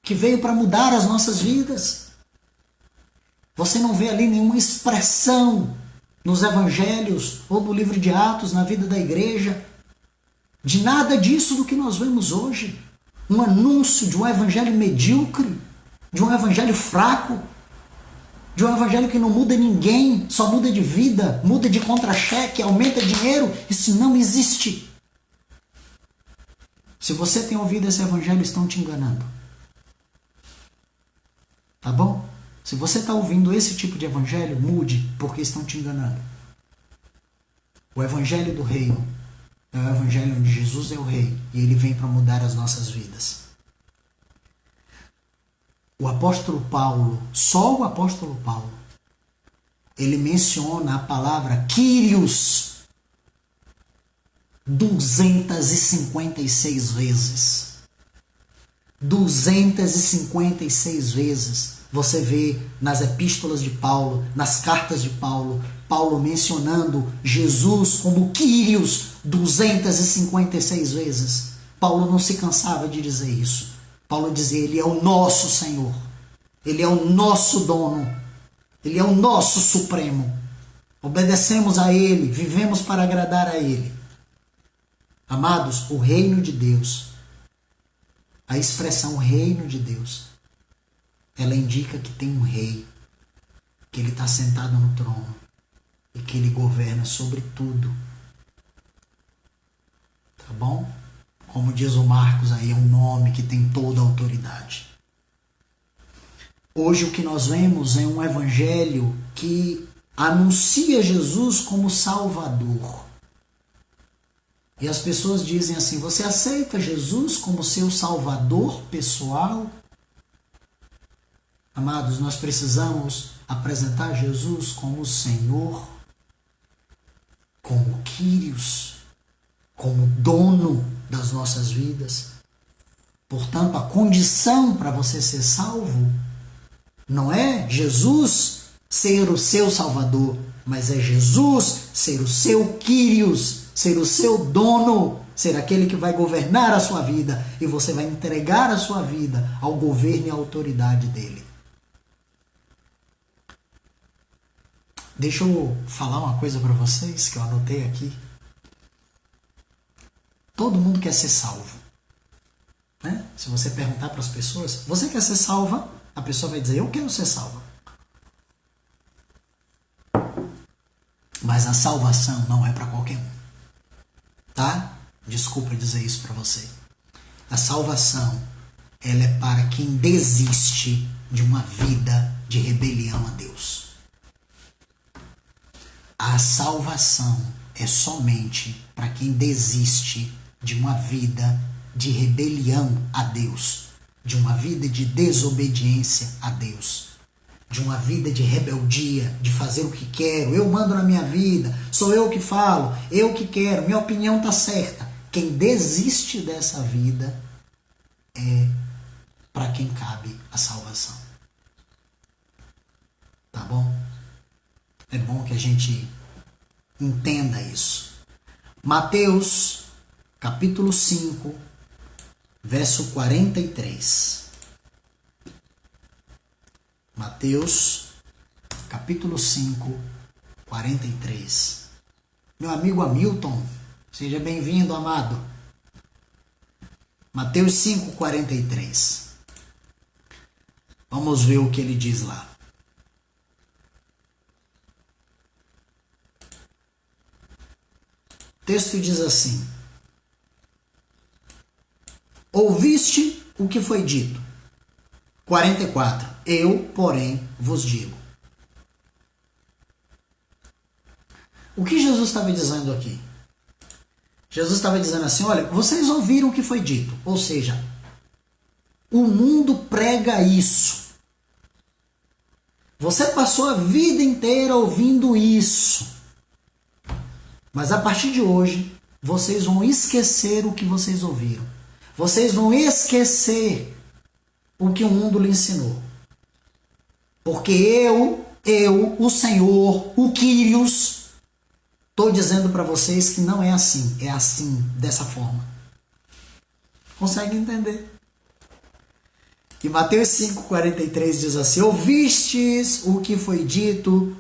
que veio para mudar as nossas vidas. Você não vê ali nenhuma expressão nos evangelhos ou no livro de Atos, na vida da igreja, de nada disso do que nós vemos hoje. Um anúncio de um evangelho medíocre, de um evangelho fraco, de um evangelho que não muda ninguém, só muda de vida, muda de contra-cheque, aumenta dinheiro. Isso não existe. Se você tem ouvido esse evangelho, estão te enganando. Tá bom? Se você está ouvindo esse tipo de evangelho, mude, porque estão te enganando. O evangelho do reino é o evangelho onde Jesus é o rei e ele vem para mudar as nossas vidas. O apóstolo Paulo, só o apóstolo Paulo, ele menciona a palavra Kyrios 256 vezes. 256 vezes. Você vê nas epístolas de Paulo, nas cartas de Paulo, Paulo mencionando Jesus como Kyrios 256 vezes. Paulo não se cansava de dizer isso. Paulo dizia, ele é o nosso Senhor. Ele é o nosso dono. Ele é o nosso supremo. Obedecemos a ele, vivemos para agradar a ele. Amados, o reino de Deus, a expressão reino de Deus, ela indica que tem um rei, que ele está sentado no trono e que ele governa sobre tudo. Tá bom? Como diz o Marcos aí, é um nome que tem toda a autoridade. Hoje o que nós vemos é um evangelho que anuncia Jesus como Salvador. E as pessoas dizem assim, você aceita Jesus como seu Salvador pessoal? Amados, nós precisamos apresentar Jesus como Senhor, como Kyrios, como dono das nossas vidas. Portanto, a condição para você ser salvo não é Jesus ser o seu Salvador, mas é Jesus ser o seu Kyrios, ser o seu dono, ser aquele que vai governar a sua vida e você vai entregar a sua vida ao governo e à autoridade dele. Deixa eu falar uma coisa para vocês que eu anotei aqui. Todo mundo quer ser salvo, né? Se você perguntar para as pessoas, você quer ser salva? A pessoa vai dizer, eu quero ser salva. Mas a salvação não é para qualquer um, tá? Desculpa dizer isso para você. A salvação, ela é para quem desiste de uma vida de rebelião a Deus. A salvação é somente para quem desiste de uma vida de rebelião a Deus, de uma vida de desobediência a Deus, de uma vida de rebeldia, de fazer o que quero, eu mando na minha vida, sou eu que falo, eu que quero, minha opinião está certa. Quem desiste dessa vida é para quem cabe a salvação. Tá bom? É bom que a gente entenda isso. Mateus, capítulo 5, verso 43. Mateus, capítulo 5, 43. Meu amigo Hamilton, seja bem-vindo, amado. Mateus 5, 43. Vamos ver o que ele diz lá. O texto diz assim: ouviste o que foi dito. 44. Eu, porém, vos digo. O que Jesus estava dizendo aqui? Jesus estava dizendo assim, olha, vocês ouviram o que foi dito. Ou seja, o mundo prega isso. Você passou a vida inteira ouvindo isso. Mas a partir de hoje, vocês vão esquecer o que vocês ouviram. Vocês vão esquecer o que o mundo lhe ensinou. Porque eu, o Senhor, o Kyrios, estou dizendo para vocês que não é assim. É assim, dessa forma. Consegue entender? E Mateus 5,43 diz assim: ouvistes o que foi dito,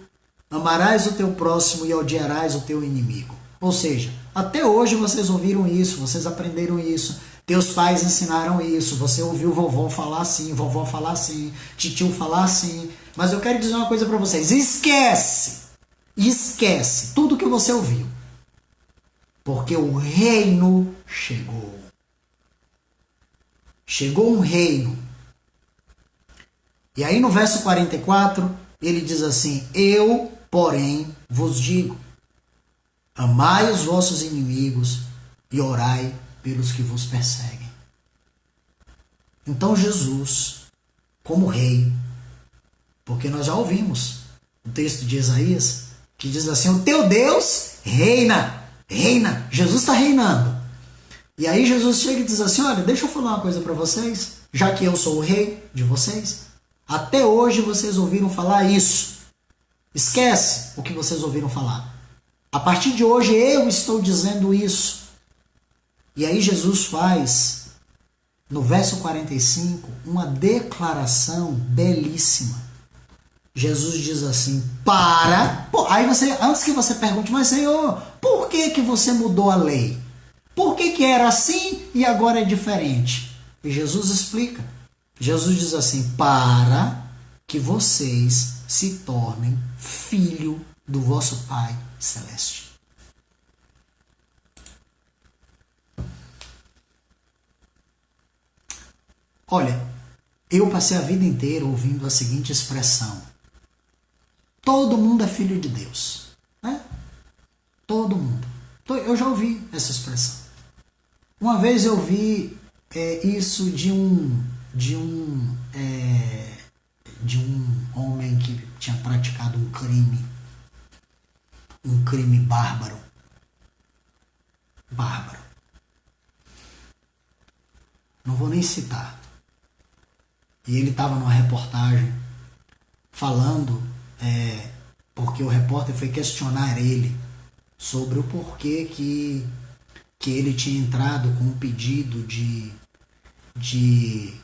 amarás o teu próximo e odiarás o teu inimigo. Ou seja, até hoje vocês ouviram isso, vocês aprenderam isso, teus pais ensinaram isso, você ouviu vovó falar assim, vovó falar assim, titio falar assim. Mas eu quero dizer uma coisa para vocês: esquece tudo que você ouviu, porque o reino chegou. Chegou um reino. E aí no verso 44, ele diz assim: eu, porém, vos digo, amai os vossos inimigos e orai pelos que vos perseguem. Então Jesus, como rei, porque nós já ouvimos o texto de Isaías, que diz assim: o teu Deus reina, reina, Jesus está reinando. E aí Jesus chega e diz assim: olha, deixa eu falar uma coisa para vocês, já que eu sou o rei de vocês, até hoje vocês ouviram falar isso. Esquece o que vocês ouviram falar. A partir de hoje eu estou dizendo isso. E aí Jesus faz, no verso 45, uma declaração belíssima. Jesus diz assim: para. Pô, aí você, antes que você pergunte, mas Senhor, por que você mudou a lei? Por que era assim e agora é diferente? E Jesus explica. Jesus diz assim: para que vocês se tornem filho do vosso Pai Celeste. Olha, eu passei a vida inteira ouvindo a seguinte expressão: todo mundo é filho de Deus. Né? Todo mundo. Eu já ouvi essa expressão. Uma vez eu vi isso de um homem que tinha praticado um crime bárbaro. Não vou nem citar. E ele estava numa reportagem falando, porque o repórter foi questionar ele sobre o porquê que ele tinha entrado com um pedido de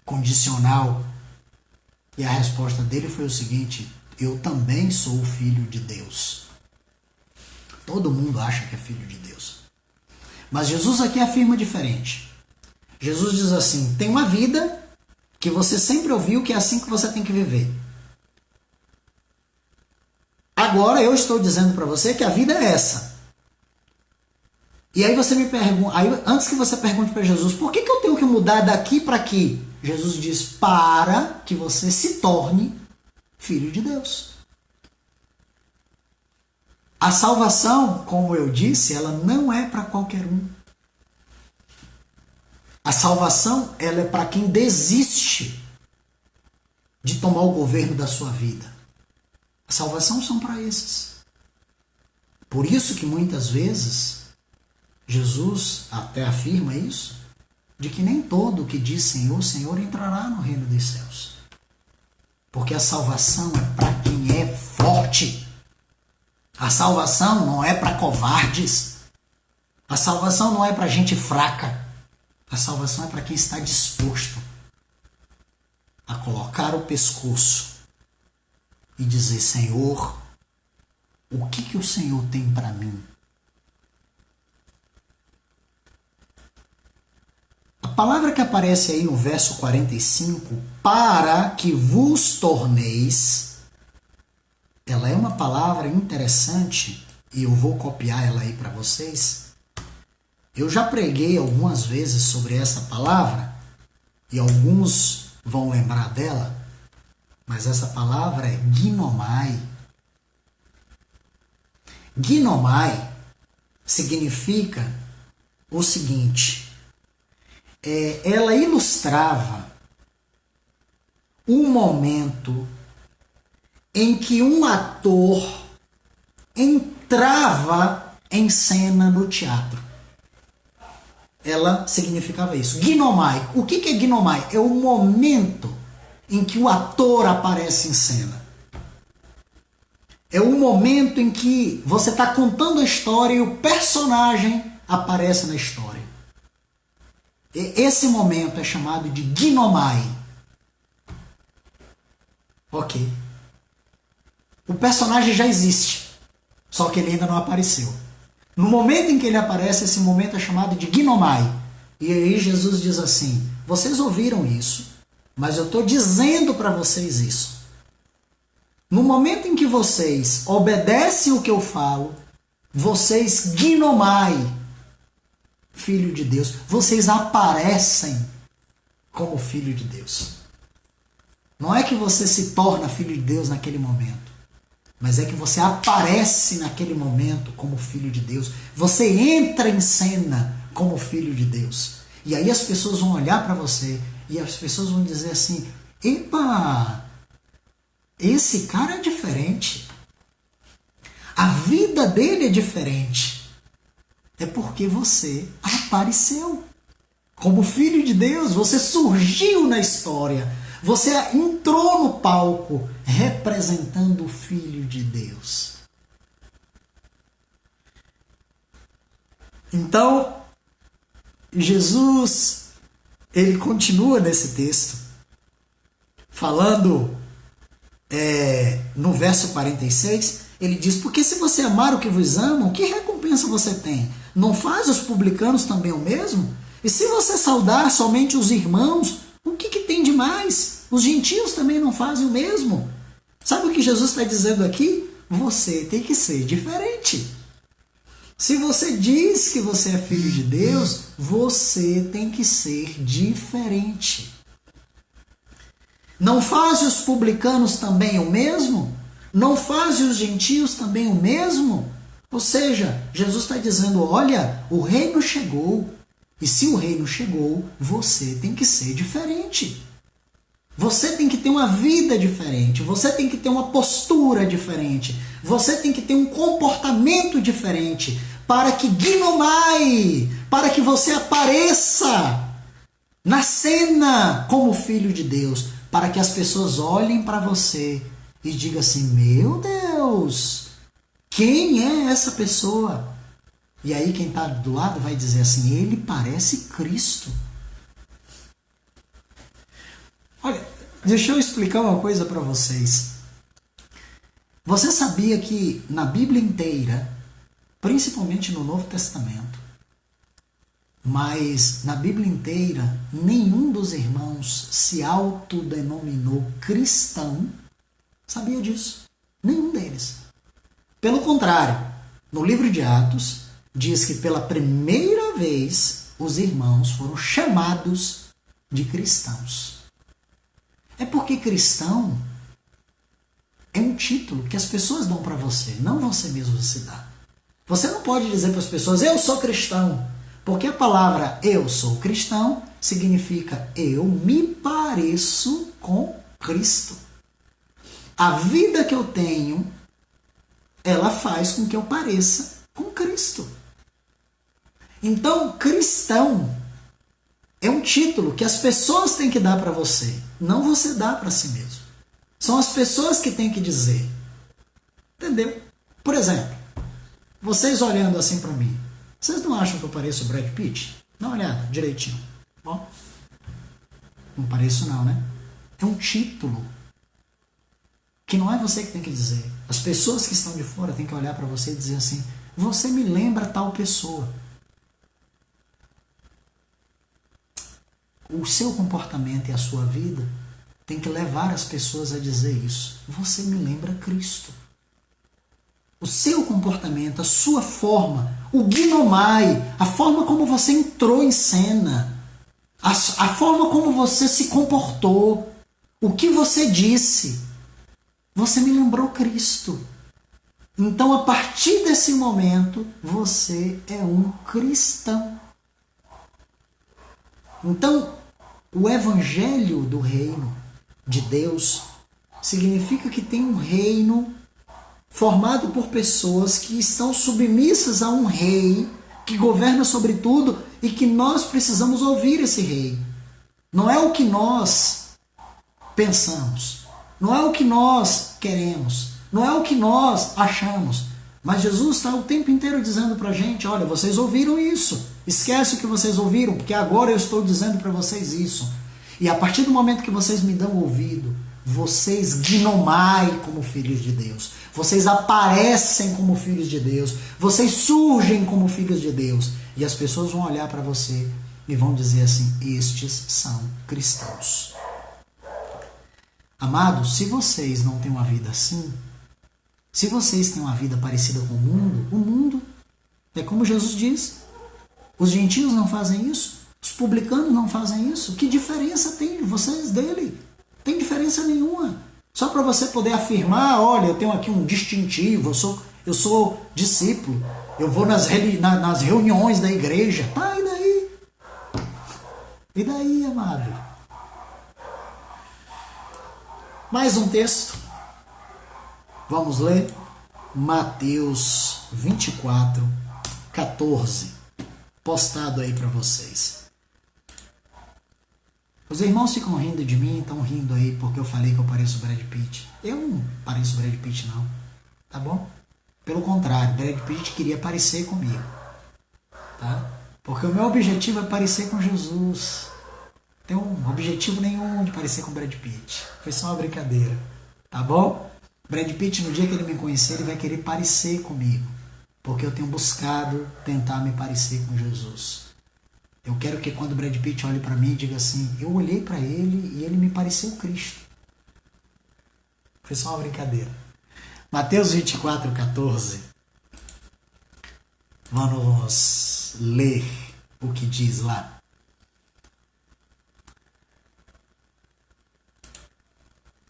condicional. E a resposta dele foi o seguinte: eu também sou filho de Deus. Todo mundo acha que é filho de Deus. Mas Jesus aqui afirma diferente. Jesus diz assim: tem uma vida que você sempre ouviu que é assim que você tem que viver. Agora eu estou dizendo para você que a vida é essa. E aí você me pergunta, antes que você pergunte para Jesus, por que eu tenho que mudar daqui para aqui? Jesus diz: para que você se torne filho de Deus. A salvação, como eu disse, ela não é para qualquer um. A salvação, ela é para quem desiste de tomar o governo da sua vida. A salvação são para esses. Por isso que muitas vezes Jesus até afirma isso, de que nem todo que diz Senhor, Senhor entrará no reino dos céus. Porque a salvação é para quem é forte. A salvação não é para covardes. A salvação não é para gente fraca. A salvação é para quem está disposto a colocar o pescoço e dizer: Senhor, o que o Senhor tem para mim? A palavra que aparece aí no verso 45, para que vos torneis, ela é uma palavra interessante e eu vou copiar ela aí para vocês. Eu já preguei algumas vezes sobre essa palavra e alguns vão lembrar dela, mas essa palavra é ginomai. Ginomai significa o seguinte: ela ilustrava um momento em que um ator entrava em cena no teatro. Ela significava isso. Ginomai. O que é ginomai? É o momento em que o ator aparece em cena. É o momento em que você está contando a história e o personagem aparece na história. Esse momento é chamado de ginomai. Ok. O personagem já existe, só que ele ainda não apareceu. No momento em que ele aparece, esse momento é chamado de ginomai. E aí Jesus diz assim: vocês ouviram isso, mas eu estou dizendo para vocês isso. No momento em que vocês obedecem o que eu falo, vocês ginomai, filho de Deus, vocês aparecem como filho de Deus. Não é que você se torna filho de Deus naquele momento, mas é que você aparece naquele momento como filho de Deus. Você entra em cena como filho de Deus. E aí as pessoas vão olhar para você e as pessoas vão dizer assim: epa, esse cara é diferente. A vida dele é diferente. É porque você apareceu como filho de Deus. Você surgiu na história. Você entrou no palco representando o Filho de Deus. Então, Jesus, ele continua nesse texto, falando no verso 46, ele diz: porque se você amar o que vos amam, que recompensa você tem? Não faz os publicanos também o mesmo? E se você saudar somente os irmãos, o que tem de mais? Os gentios também não fazem o mesmo? Sabe o que Jesus está dizendo aqui? Você tem que ser diferente. Se você diz que você é filho de Deus, você tem que ser diferente. Não fazem os publicanos também o mesmo? Não fazem os gentios também o mesmo? Ou seja, Jesus está dizendo: olha, o reino chegou. E se o reino chegou, você tem que ser diferente. Você tem que ter uma vida diferente. Você tem que ter uma postura diferente. Você tem que ter um comportamento diferente para que ginomai, para que você apareça na cena como filho de Deus, para que as pessoas olhem para você e digam assim: meu Deus, quem é essa pessoa? E aí quem está do lado vai dizer assim: ele parece Cristo. Olha, deixa eu explicar uma coisa para vocês. Você sabia que na Bíblia inteira, principalmente no Novo Testamento, mas na Bíblia inteira, nenhum dos irmãos se autodenominou cristão? Sabia disso? Nenhum deles. Pelo contrário, no livro de Atos, diz que pela primeira vez os irmãos foram chamados de cristãos. É porque cristão é um título que as pessoas dão para você, não você mesmo se dá. Você não pode dizer para as pessoas: eu sou cristão, porque a palavra eu sou cristão significa eu me pareço com Cristo. A vida que eu tenho, ela faz com que eu pareça com Cristo. Então, cristão é um título que as pessoas têm que dar para você, não você dá para si mesmo. São as pessoas que têm que dizer. Entendeu? Por exemplo, vocês olhando assim para mim, vocês não acham que eu pareço o Brad Pitt? Dá uma olhada direitinho. Ó, não pareço não, né? É um título que não é você que tem que dizer. As pessoas que estão de fora têm que olhar para você e dizer assim: você me lembra tal pessoa. O seu comportamento e a sua vida tem que levar as pessoas a dizer isso. Você me lembra Cristo. O seu comportamento, a sua forma, o ginomai, a forma como você entrou em cena, a forma como você se comportou, o que você disse, você me lembrou Cristo. Então, a partir desse momento, você é um cristão. Então, o evangelho do reino de Deus significa que tem um reino formado por pessoas que estão submissas a um rei que governa sobre tudo e que nós precisamos ouvir esse rei. Não é o que nós pensamos, não é o que nós queremos, não é o que nós achamos, mas Jesus está o tempo inteiro dizendo para a gente, olha, vocês ouviram isso, esquece o que vocês ouviram, porque agora eu estou dizendo para vocês isso. E a partir do momento que vocês me dão ouvido, vocês gnomai como filhos de Deus, vocês aparecem como filhos de Deus, vocês surgem como filhos de Deus, e as pessoas vão olhar para você e vão dizer assim, estes são cristãos. Amados, se vocês não têm uma vida assim, se vocês têm uma vida parecida com o mundo é como Jesus diz, os gentios não fazem isso, os publicanos não fazem isso, que diferença tem de vocês dele? Tem diferença nenhuma. Só para você poder afirmar, olha, eu tenho aqui um distintivo, eu sou discípulo, eu vou nas reuniões da igreja. Tá, e daí? E daí, amado? Mais um texto. Vamos ler Mateus 24, 14. Postado aí para vocês. Os irmãos ficam rindo de mim, estão rindo aí porque eu falei que eu pareço Brad Pitt. Eu não pareço Brad Pitt não, tá bom? Pelo contrário, Brad Pitt queria parecer comigo, tá? Porque o meu objetivo é parecer com Jesus. Não tem objetivo nenhum de parecer com Brad Pitt. Foi só uma brincadeira, tá bom? Brad Pitt, no dia que ele me conhecer, ele vai querer parecer comigo, porque eu tenho buscado tentar me parecer com Jesus. Eu quero que quando o Brad Pitt olhe para mim e diga assim, eu olhei para ele e ele me pareceu Cristo. Foi só uma brincadeira. Mateus 24, 14. Vamos ler o que diz lá.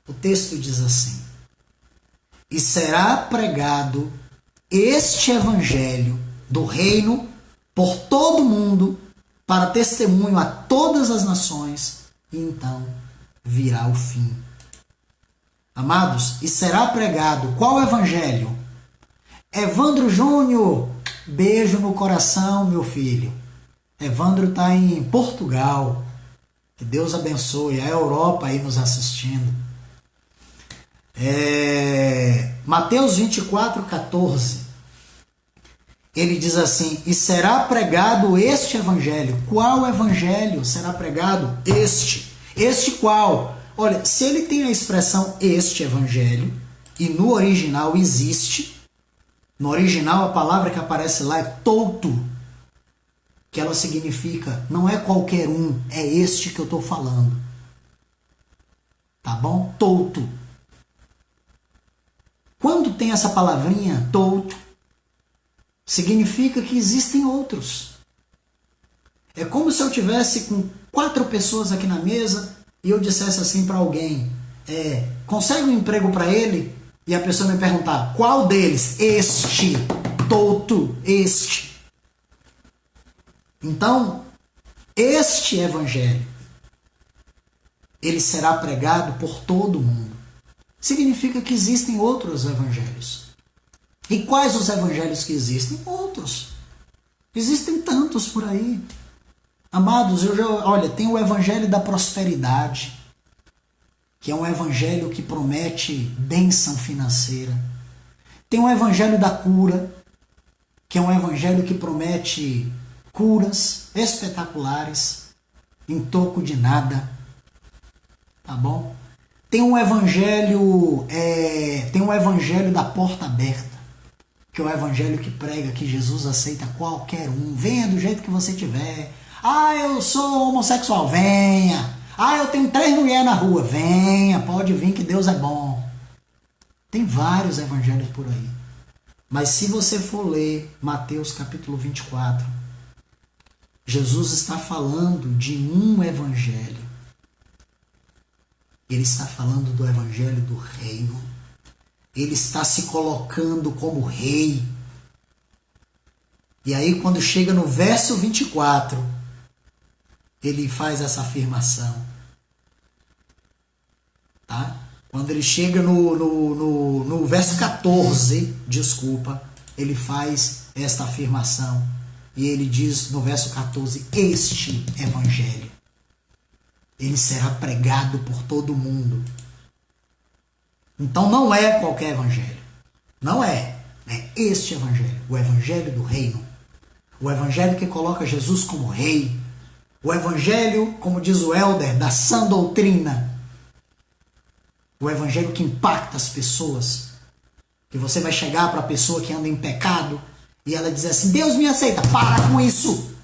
O texto diz assim, e será pregado este evangelho do reino por todo o mundo, para testemunho a todas as nações, e então virá o fim. Amados, e será pregado qual evangelho? Evandro Júnior, beijo no coração, meu filho. Evandro está em Portugal. Que Deus abençoe a Europa aí nos assistindo. Mateus 24, 14. Ele diz assim, e será pregado este evangelho. Qual evangelho será pregado? Este. Este qual? Olha, se ele tem a expressão este evangelho, e no original existe, no original a palavra que aparece lá é touto, que ela significa, não é qualquer um, é este que eu estou falando. Tá bom? Touto. Quando tem essa palavrinha, touto, significa que existem outros. É como se eu tivesse com 4 pessoas aqui na mesa e eu dissesse assim para alguém, consegue um emprego para ele? E a pessoa me perguntar, qual deles? Este, touto, este. Então, este evangelho, ele será pregado por todo mundo. Significa que existem outros evangelhos. E quais os evangelhos que existem? Outros. Existem tantos por aí. Amados, olha, tem o evangelho da prosperidade, que é um evangelho que promete bênção financeira. Tem o evangelho da cura, que é um evangelho que promete curas espetaculares, em troco de nada. Tá bom? Tem um evangelho da porta aberta, que é o evangelho que prega que Jesus aceita qualquer um. Venha do jeito que você tiver. Ah, eu sou homossexual. Venha. Ah, eu tenho 3 mulheres na rua. Venha, pode vir que Deus é bom. Tem vários evangelhos por aí. Mas se você for ler Mateus capítulo 24, Jesus está falando de um evangelho. Ele está falando do evangelho do reino. Ele está se colocando como rei. E aí, quando chega no verso 24, ele faz essa afirmação. Tá? Quando ele chega no verso 14, ele faz esta afirmação. E ele diz no verso 14, este evangelho, ele será pregado por todo mundo. Então não é qualquer evangelho. Não é. É este evangelho, o evangelho do reino. O evangelho que coloca Jesus como rei. O evangelho, como diz o Helder, da sã doutrina. O evangelho que impacta as pessoas. Que você vai chegar para a pessoa que anda em pecado e ela diz assim, Deus me aceita, para com isso.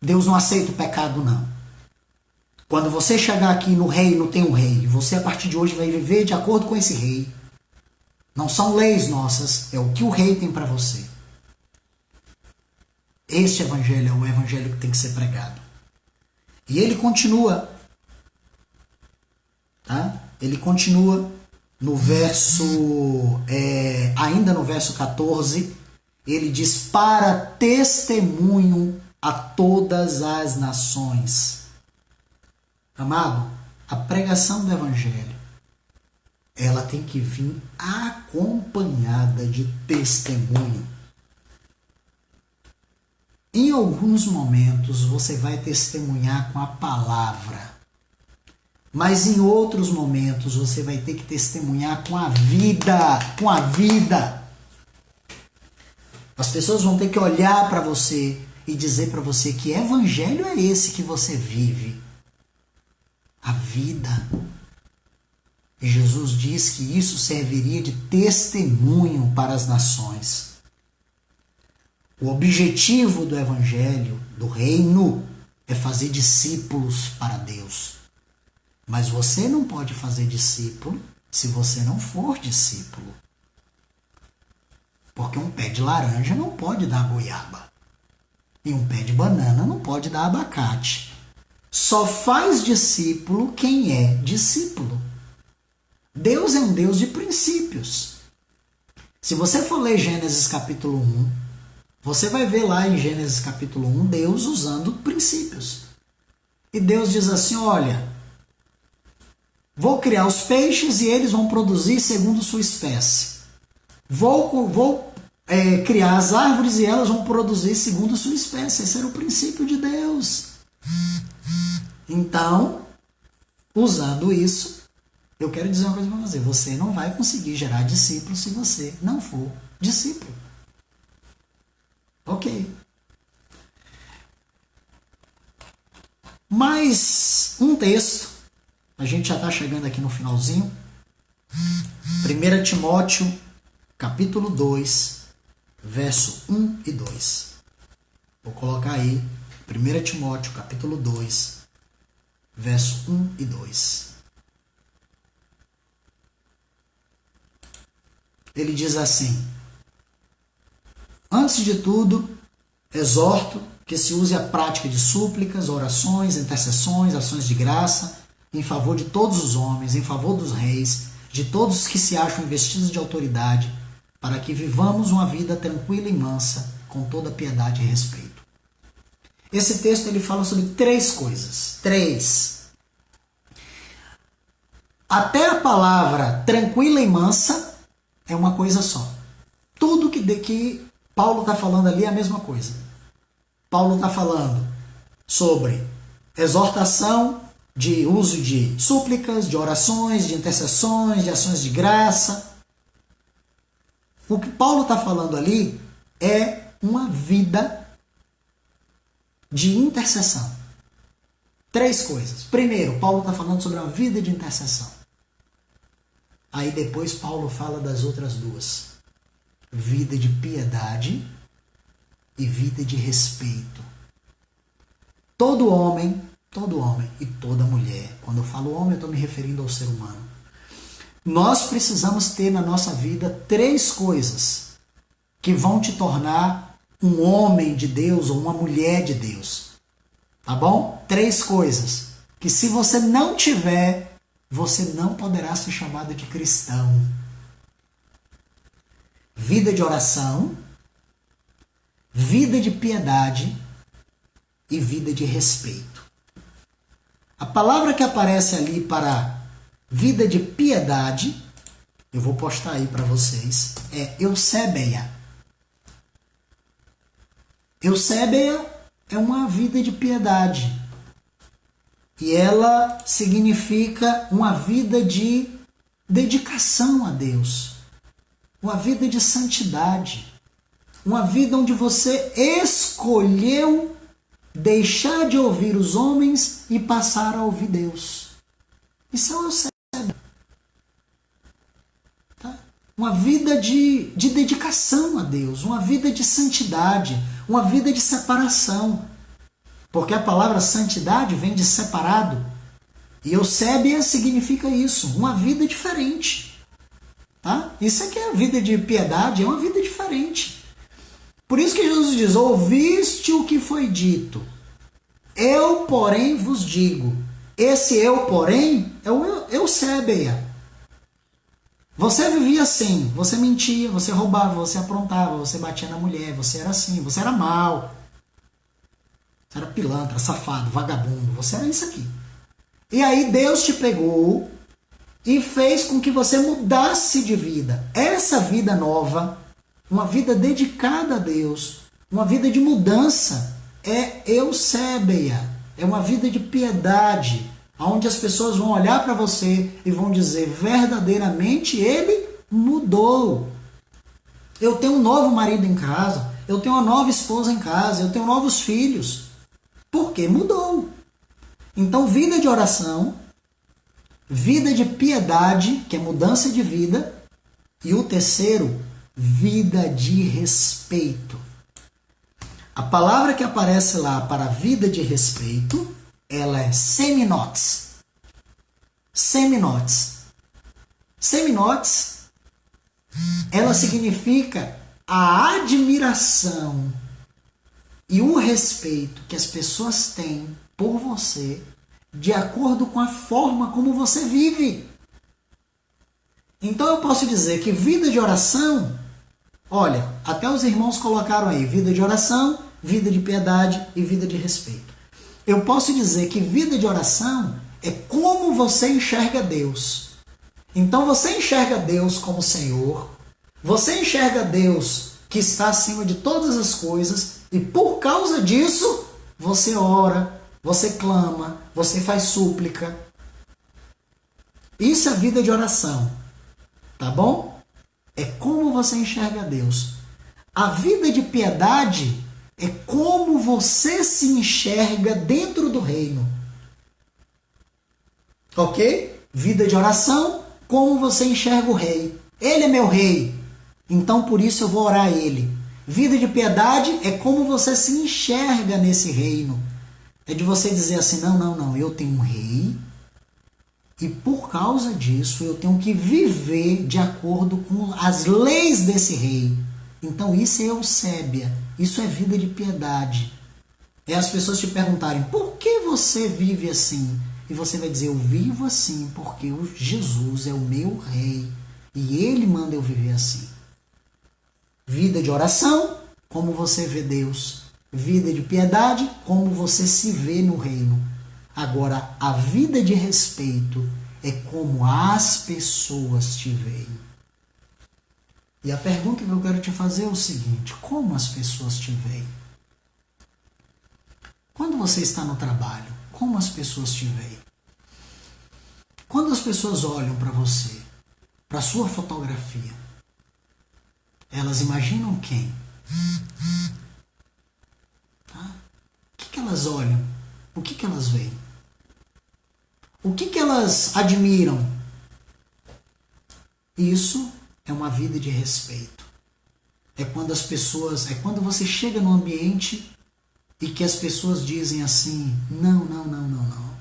Deus não aceita o pecado, não. Quando você chegar aqui no reino, tem um rei. Você, a partir de hoje, vai viver de acordo com esse rei. Não são leis nossas, é o que o rei tem para você. Este evangelho é o evangelho que tem que ser pregado. E ele continua. Tá? Ele continua no verso, ainda no verso 14, ele diz, para testemunho a todas as nações. Amado, a pregação do evangelho, ela tem que vir acompanhada de testemunho. Em alguns momentos você vai testemunhar com a palavra, mas em outros momentos você vai ter que testemunhar com a vida, com a vida. As pessoas vão ter que olhar para você e dizer para você que evangelho é esse que você vive. A vida. E Jesus diz que isso serviria de testemunho para as nações. O objetivo do evangelho, do reino, é fazer discípulos para Deus. Mas você não pode fazer discípulo se você não for discípulo. Porque um pé de laranja não pode dar goiaba. E um pé de banana não pode dar abacate. Só faz discípulo quem é discípulo. Deus é um Deus de princípios. Se você for ler Gênesis capítulo 1, você vai ver lá em Gênesis capítulo 1 Deus usando princípios. E Deus diz assim, olha, vou criar os peixes e eles vão produzir segundo sua espécie. Vou criar as árvores e elas vão produzir segundo sua espécie. Esse era o princípio de Deus. Então, usando isso, eu quero dizer uma coisa para você. Você não vai conseguir gerar discípulos se você não for discípulo. Ok. Mais um texto. A gente já está chegando aqui no finalzinho. 1 Timóteo, capítulo 2, verso 1 e 2. Vou colocar aí 1 Timóteo, capítulo 2, verso 1 e 2. Ele diz assim: antes de tudo, exorto que se use a prática de súplicas, orações, intercessões, ações de graça, em favor de todos os homens, em favor dos reis, de todos que se acham investidos de autoridade, para que vivamos uma vida tranquila e mansa, com toda piedade e respeito. Esse texto ele fala sobre três coisas. Até a palavra tranquila e mansa é uma coisa só. Tudo que Paulo está falando ali é a mesma coisa. Paulo está falando sobre exortação, de uso de súplicas, de orações, de intercessões, de ações de graça. O que Paulo está falando ali é uma vida de intercessão. Três coisas. Primeiro, Paulo está falando sobre a vida de intercessão. Aí depois Paulo fala das outras duas. Vida de piedade e vida de respeito. Todo homem e toda mulher, quando eu falo homem, eu estou me referindo ao ser humano. Nós precisamos ter na nossa vida três coisas que vão te tornar um homem de Deus ou uma mulher de Deus. Tá bom? 3 coisas que se você não tiver, você não poderá ser chamado de cristão. Vida de oração, vida de piedade e vida de respeito. A palavra que aparece ali para vida de piedade, eu vou postar aí para vocês, é Eusebeia. Eusebeia é uma vida de piedade. E ela significa uma vida de dedicação a Deus. Uma vida de santidade. Uma vida onde você escolheu deixar de ouvir os homens e passar a ouvir Deus. Isso é o Eusebeia. Tá? Uma vida de dedicação a Deus. Uma vida de santidade. Uma vida de separação. Porque a palavra santidade vem de separado. E Eusebeia significa isso, uma vida diferente. Tá? Isso aqui é a vida de piedade, é uma vida diferente. Por isso que Jesus diz, ouviste o que foi dito. Eu, porém, vos digo. Esse eu, porém, é o Eusebeia. Você vivia assim, você mentia, você roubava, você aprontava, você batia na mulher, você era assim, você era mau. Você era pilantra, safado, vagabundo. Você era isso aqui. E aí Deus te pegou e fez com que você mudasse de vida. Essa vida nova, uma vida dedicada a Deus, uma vida de mudança, é Eusebeia. É uma vida de piedade, onde as pessoas vão olhar para você e vão dizer, verdadeiramente ele mudou. Eu tenho um novo marido em casa, eu tenho uma nova esposa em casa, eu tenho novos filhos. Porque mudou. Então, vida de oração, vida de piedade, que é mudança de vida, e o terceiro, vida de respeito. A palavra que aparece lá para vida de respeito, ela é seminotes. Seminotes. Seminotes, ela significa a admiração e o respeito que as pessoas têm por você de acordo com a forma como você vive. Então eu posso dizer que vida de oração, olha, até os irmãos colocaram aí, vida de oração, vida de piedade e vida de respeito. Eu posso dizer que vida de oração é como você enxerga Deus. Então você enxerga Deus como Senhor, você enxerga Deus que está acima de todas as coisas, e por causa disso, você ora, você clama, você faz súplica. Isso é vida de oração. Tá bom? É como você enxerga Deus. A vida de piedade é como você se enxerga dentro do reino. Ok? Vida de oração, como você enxerga o rei. Ele é meu rei, então por isso eu vou orar a ele. Vida de piedade é como você se enxerga nesse reino. É de você dizer assim, não, eu tenho um rei e por causa disso eu tenho que viver de acordo com as leis desse rei. Então isso é Eusébeia, isso é vida de piedade. É as pessoas te perguntarem, por que você vive assim? E você vai dizer, eu vivo assim porque o Jesus é o meu rei e ele manda eu viver assim. Vida de oração, como você vê Deus. Vida de piedade, como você se vê no reino. Agora, a vida de respeito é como as pessoas te veem. E a pergunta que eu quero te fazer é o seguinte, como as pessoas te veem? Quando você está no trabalho, como as pessoas te veem? Quando as pessoas olham para você, para a sua fotografia, elas imaginam quem? Tá? O que elas olham? O que elas veem? O que elas admiram? Isso é uma vida de respeito. É quando as pessoas, é quando você chega no ambiente e que as pessoas dizem assim, não,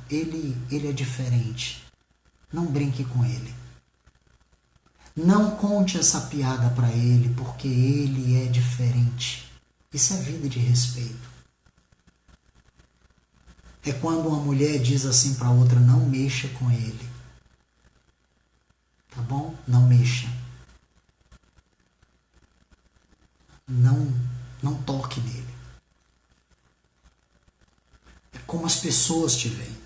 ele é diferente. Não brinque com ele. Não conte essa piada para ele, porque ele é diferente. Isso é vida de respeito. É quando uma mulher diz assim para outra, não mexa com ele. Tá bom? Não mexa. Não toque nele. É como as pessoas te veem.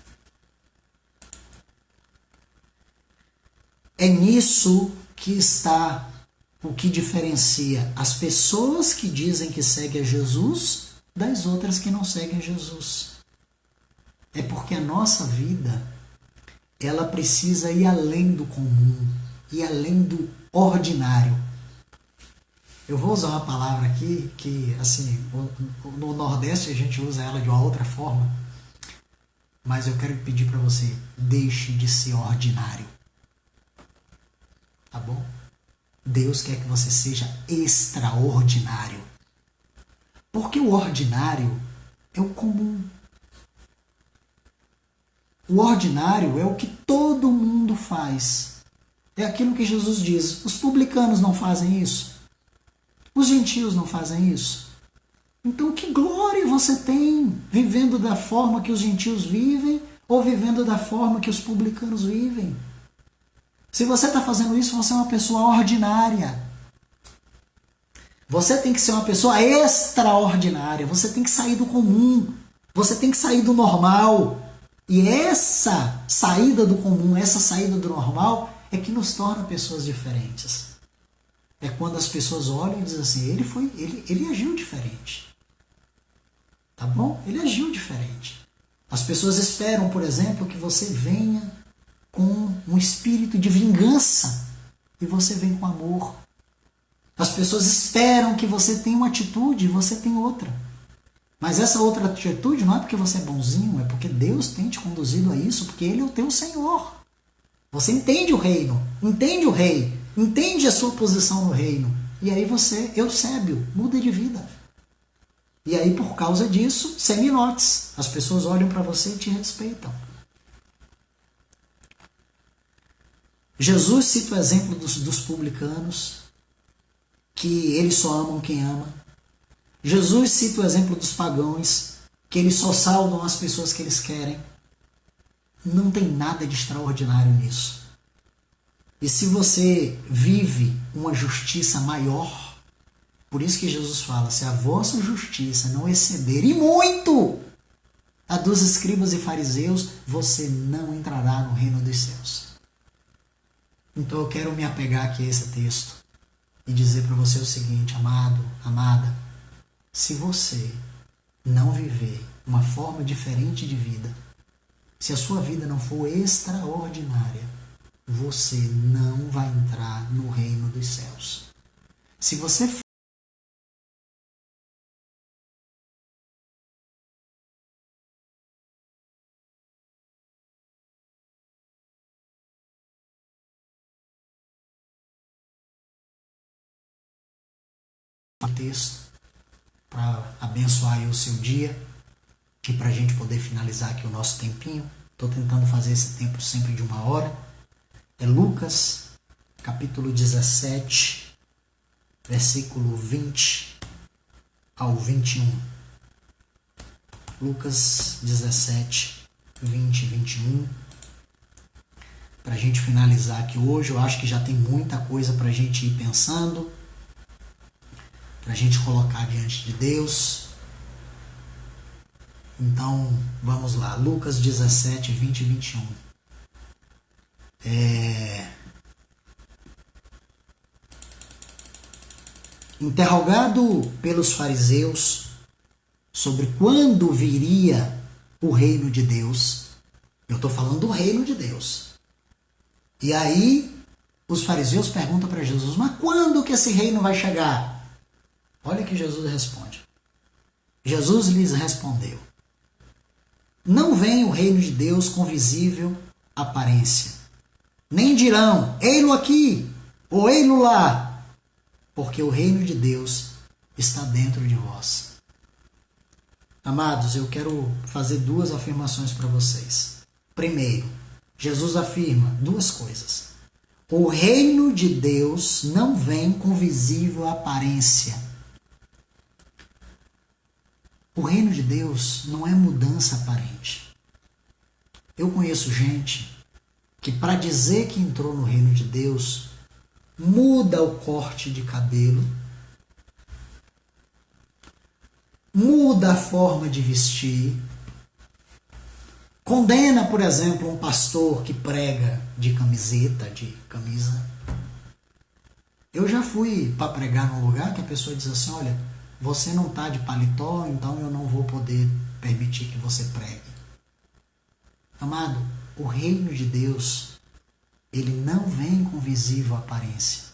É nisso que está o que diferencia as pessoas que dizem que seguem a Jesus das outras que não seguem Jesus. É porque a nossa vida, ela precisa ir além do comum, ir além do ordinário. Eu vou usar uma palavra aqui que, assim, no Nordeste a gente usa ela de uma outra forma, mas eu quero pedir para você, deixe de ser ordinário. Tá bom? Deus quer que você seja extraordinário. Porque o ordinário é o comum. O ordinário é o que todo mundo faz. É aquilo que Jesus diz. Os publicanos não fazem isso. Os gentios não fazem isso. Então que glória você tem vivendo da forma que os gentios vivem ou vivendo da forma que os publicanos vivem. Se você está fazendo isso, você é uma pessoa ordinária. Você tem que ser uma pessoa extraordinária. Você tem que sair do comum. Você tem que sair do normal. E essa saída do comum, essa saída do normal, é que nos torna pessoas diferentes. É quando as pessoas olham e dizem assim, ele agiu diferente. Tá bom? Ele agiu diferente. As pessoas esperam, por exemplo, que você venha com um espírito de vingança e você vem com amor. As pessoas esperam que você tenha uma atitude e você tem outra. Mas essa outra atitude não é porque você é bonzinho, é porque Deus tem te conduzido a isso, porque Ele é o teu Senhor. Você entende o reino, entende o rei, entende a sua posição no reino. E aí você, Eusébio, muda de vida. E aí por causa disso, seminotes. As pessoas olham para você e te respeitam. Jesus cita o exemplo dos publicanos, que eles só amam quem ama. Jesus cita o exemplo dos pagãos, que eles só saudam as pessoas que eles querem. Não tem nada de extraordinário nisso. E se você vive uma justiça maior, por isso que Jesus fala, se a vossa justiça não exceder, e muito, a dos escribas e fariseus, você não entrará no reino dos céus. Então eu quero me apegar aqui a esse texto e dizer para você o seguinte, amado, amada, se você não viver uma forma diferente de vida, se a sua vida não for extraordinária, você não vai entrar no reino dos céus. Se você for texto para abençoar aí o seu dia e para a gente poder finalizar aqui o nosso tempinho. Estou tentando fazer esse tempo sempre de 1 hora. É Lucas, capítulo 17, versículo 20 ao 21. Lucas 17, 20 e 21. Para a gente finalizar aqui hoje, eu acho que já tem muita coisa para a gente ir pensando, para a gente colocar diante de Deus. Então, vamos lá. Lucas 17, 20 e 21. Interrogado pelos fariseus sobre quando viria o reino de Deus, eu estou falando do reino de Deus. E aí, os fariseus perguntam para Jesus, mas quando que esse reino vai chegar? Olha que Jesus responde. Jesus lhes respondeu, não vem o reino de Deus com visível aparência, nem dirão, ei-lo aqui, ou ei-lo lá, porque o reino de Deus está dentro de vós. Amados, eu quero fazer 2 afirmações para vocês. Primeiro, Jesus afirma 2 coisas. O reino de Deus não vem com visível aparência. O reino de Deus não é mudança aparente. Eu conheço gente que, para dizer que entrou no reino de Deus, muda o corte de cabelo, muda a forma de vestir, condena, por exemplo, um pastor que prega de camiseta, de camisa. Eu já fui para pregar num lugar que a pessoa diz assim, olha, você não está de paletó, então eu não vou poder permitir que você pregue. Amado, o reino de Deus, ele não vem com visível aparência.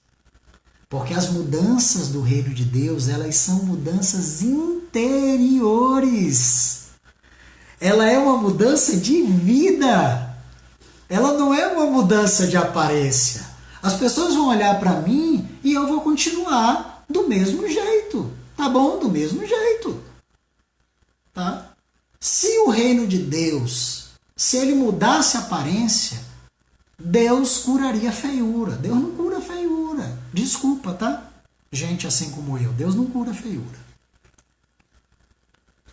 Porque as mudanças do reino de Deus, elas são mudanças interiores. Ela é uma mudança de vida. Ela não é uma mudança de aparência. As pessoas vão olhar para mim e eu vou continuar do mesmo jeito. Tá bom? Do mesmo jeito. Tá? Se o reino de Deus, se ele mudasse a aparência, Deus curaria a feiura. Deus não cura a feiura. Desculpa, tá? Gente assim como eu. Deus não cura a feiura.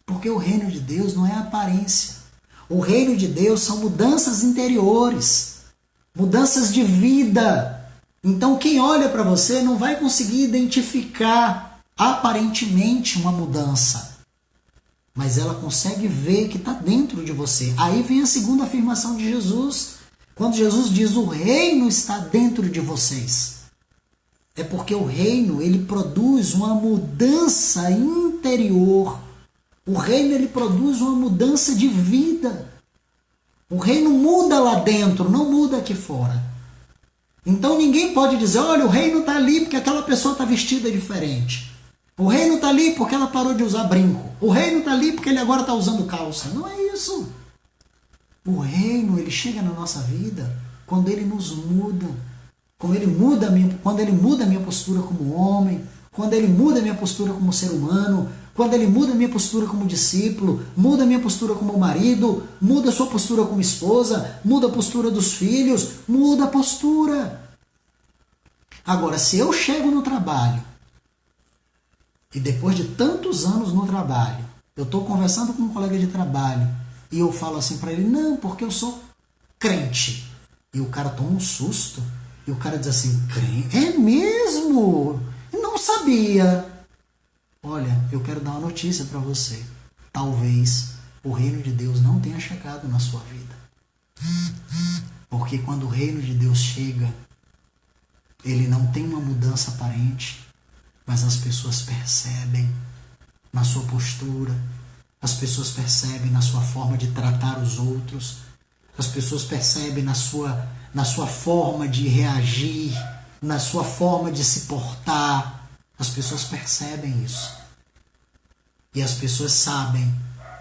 Porque o reino de Deus não é aparência. O reino de Deus são mudanças interiores. Mudanças de vida. Então quem olha para você não vai conseguir identificar aparentemente uma mudança. Mas ela consegue ver que está dentro de você. Aí vem a segunda afirmação de Jesus. Quando Jesus diz, o reino está dentro de vocês. É porque o reino, ele produz uma mudança interior. O reino, ele produz uma mudança de vida. O reino muda lá dentro, não muda aqui fora. Então ninguém pode dizer, olha, o reino está ali porque aquela pessoa está vestida diferente. O reino está ali porque ela parou de usar brinco. O reino está ali porque ele agora está usando calça. Não é isso. O reino, ele chega na nossa vida quando ele nos muda. Quando ele muda a minha postura como homem, quando ele muda a minha postura como ser humano, quando ele muda a minha postura como discípulo, muda a minha postura como marido, muda a sua postura como esposa, muda a postura dos filhos, muda a postura. Agora, se eu chego no trabalho e depois de tantos anos no trabalho, eu estou conversando com um colega de trabalho e eu falo assim para ele, não, porque eu sou crente. E o cara toma um susto e o cara diz assim, crente? É mesmo? Eu não sabia. Olha, eu quero dar uma notícia para você. Talvez o reino de Deus não tenha chegado na sua vida. Porque quando o reino de Deus chega, ele não tem uma mudança aparente, mas as pessoas percebem na sua postura, as pessoas percebem na sua forma de tratar os outros, as pessoas percebem na sua forma de reagir, na sua forma de se portar. As pessoas percebem isso. E as pessoas sabem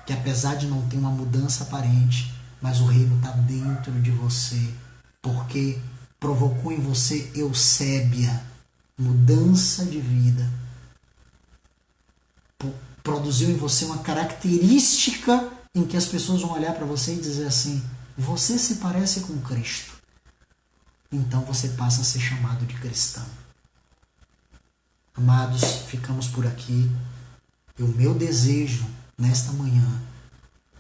que apesar de não ter uma mudança aparente, mas o reino está dentro de você, porque provocou em você eusébia, mudança de vida. Produziu em você uma característica em que as pessoas vão olhar para você e dizer assim, você se parece com Cristo. Então você passa a ser chamado de cristão. Amados, ficamos por aqui. E o meu desejo nesta manhã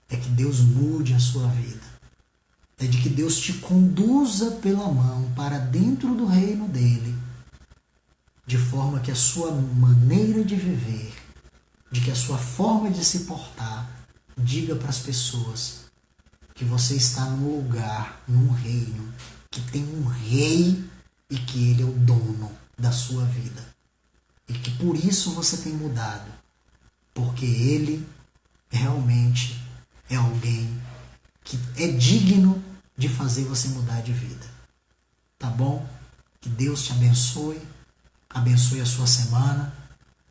é que Deus mude a sua vida. É de que Deus te conduza pela mão para dentro do reino dele, de forma que a sua maneira de viver, de que a sua forma de se portar, diga para as pessoas que você está num lugar, num reino, que tem um rei e que ele é o dono da sua vida. E que por isso você tem mudado. Porque ele realmente é alguém que é digno de fazer você mudar de vida. Tá bom? Que Deus te abençoe. Abençoe a sua semana.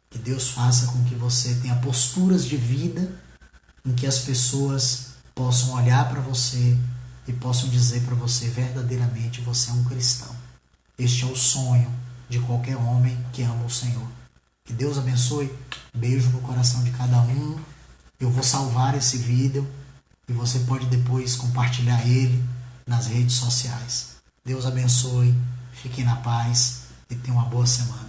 Que Deus faça com que você tenha posturas de vida em que as pessoas possam olhar para você e possam dizer para você verdadeiramente você é um cristão. Este é o sonho de qualquer homem que ama o Senhor. Que Deus abençoe. Beijo no coração de cada um. Eu vou salvar esse vídeo e você pode depois compartilhar ele nas redes sociais. Deus abençoe. Fiquem na paz e tenham uma boa semana.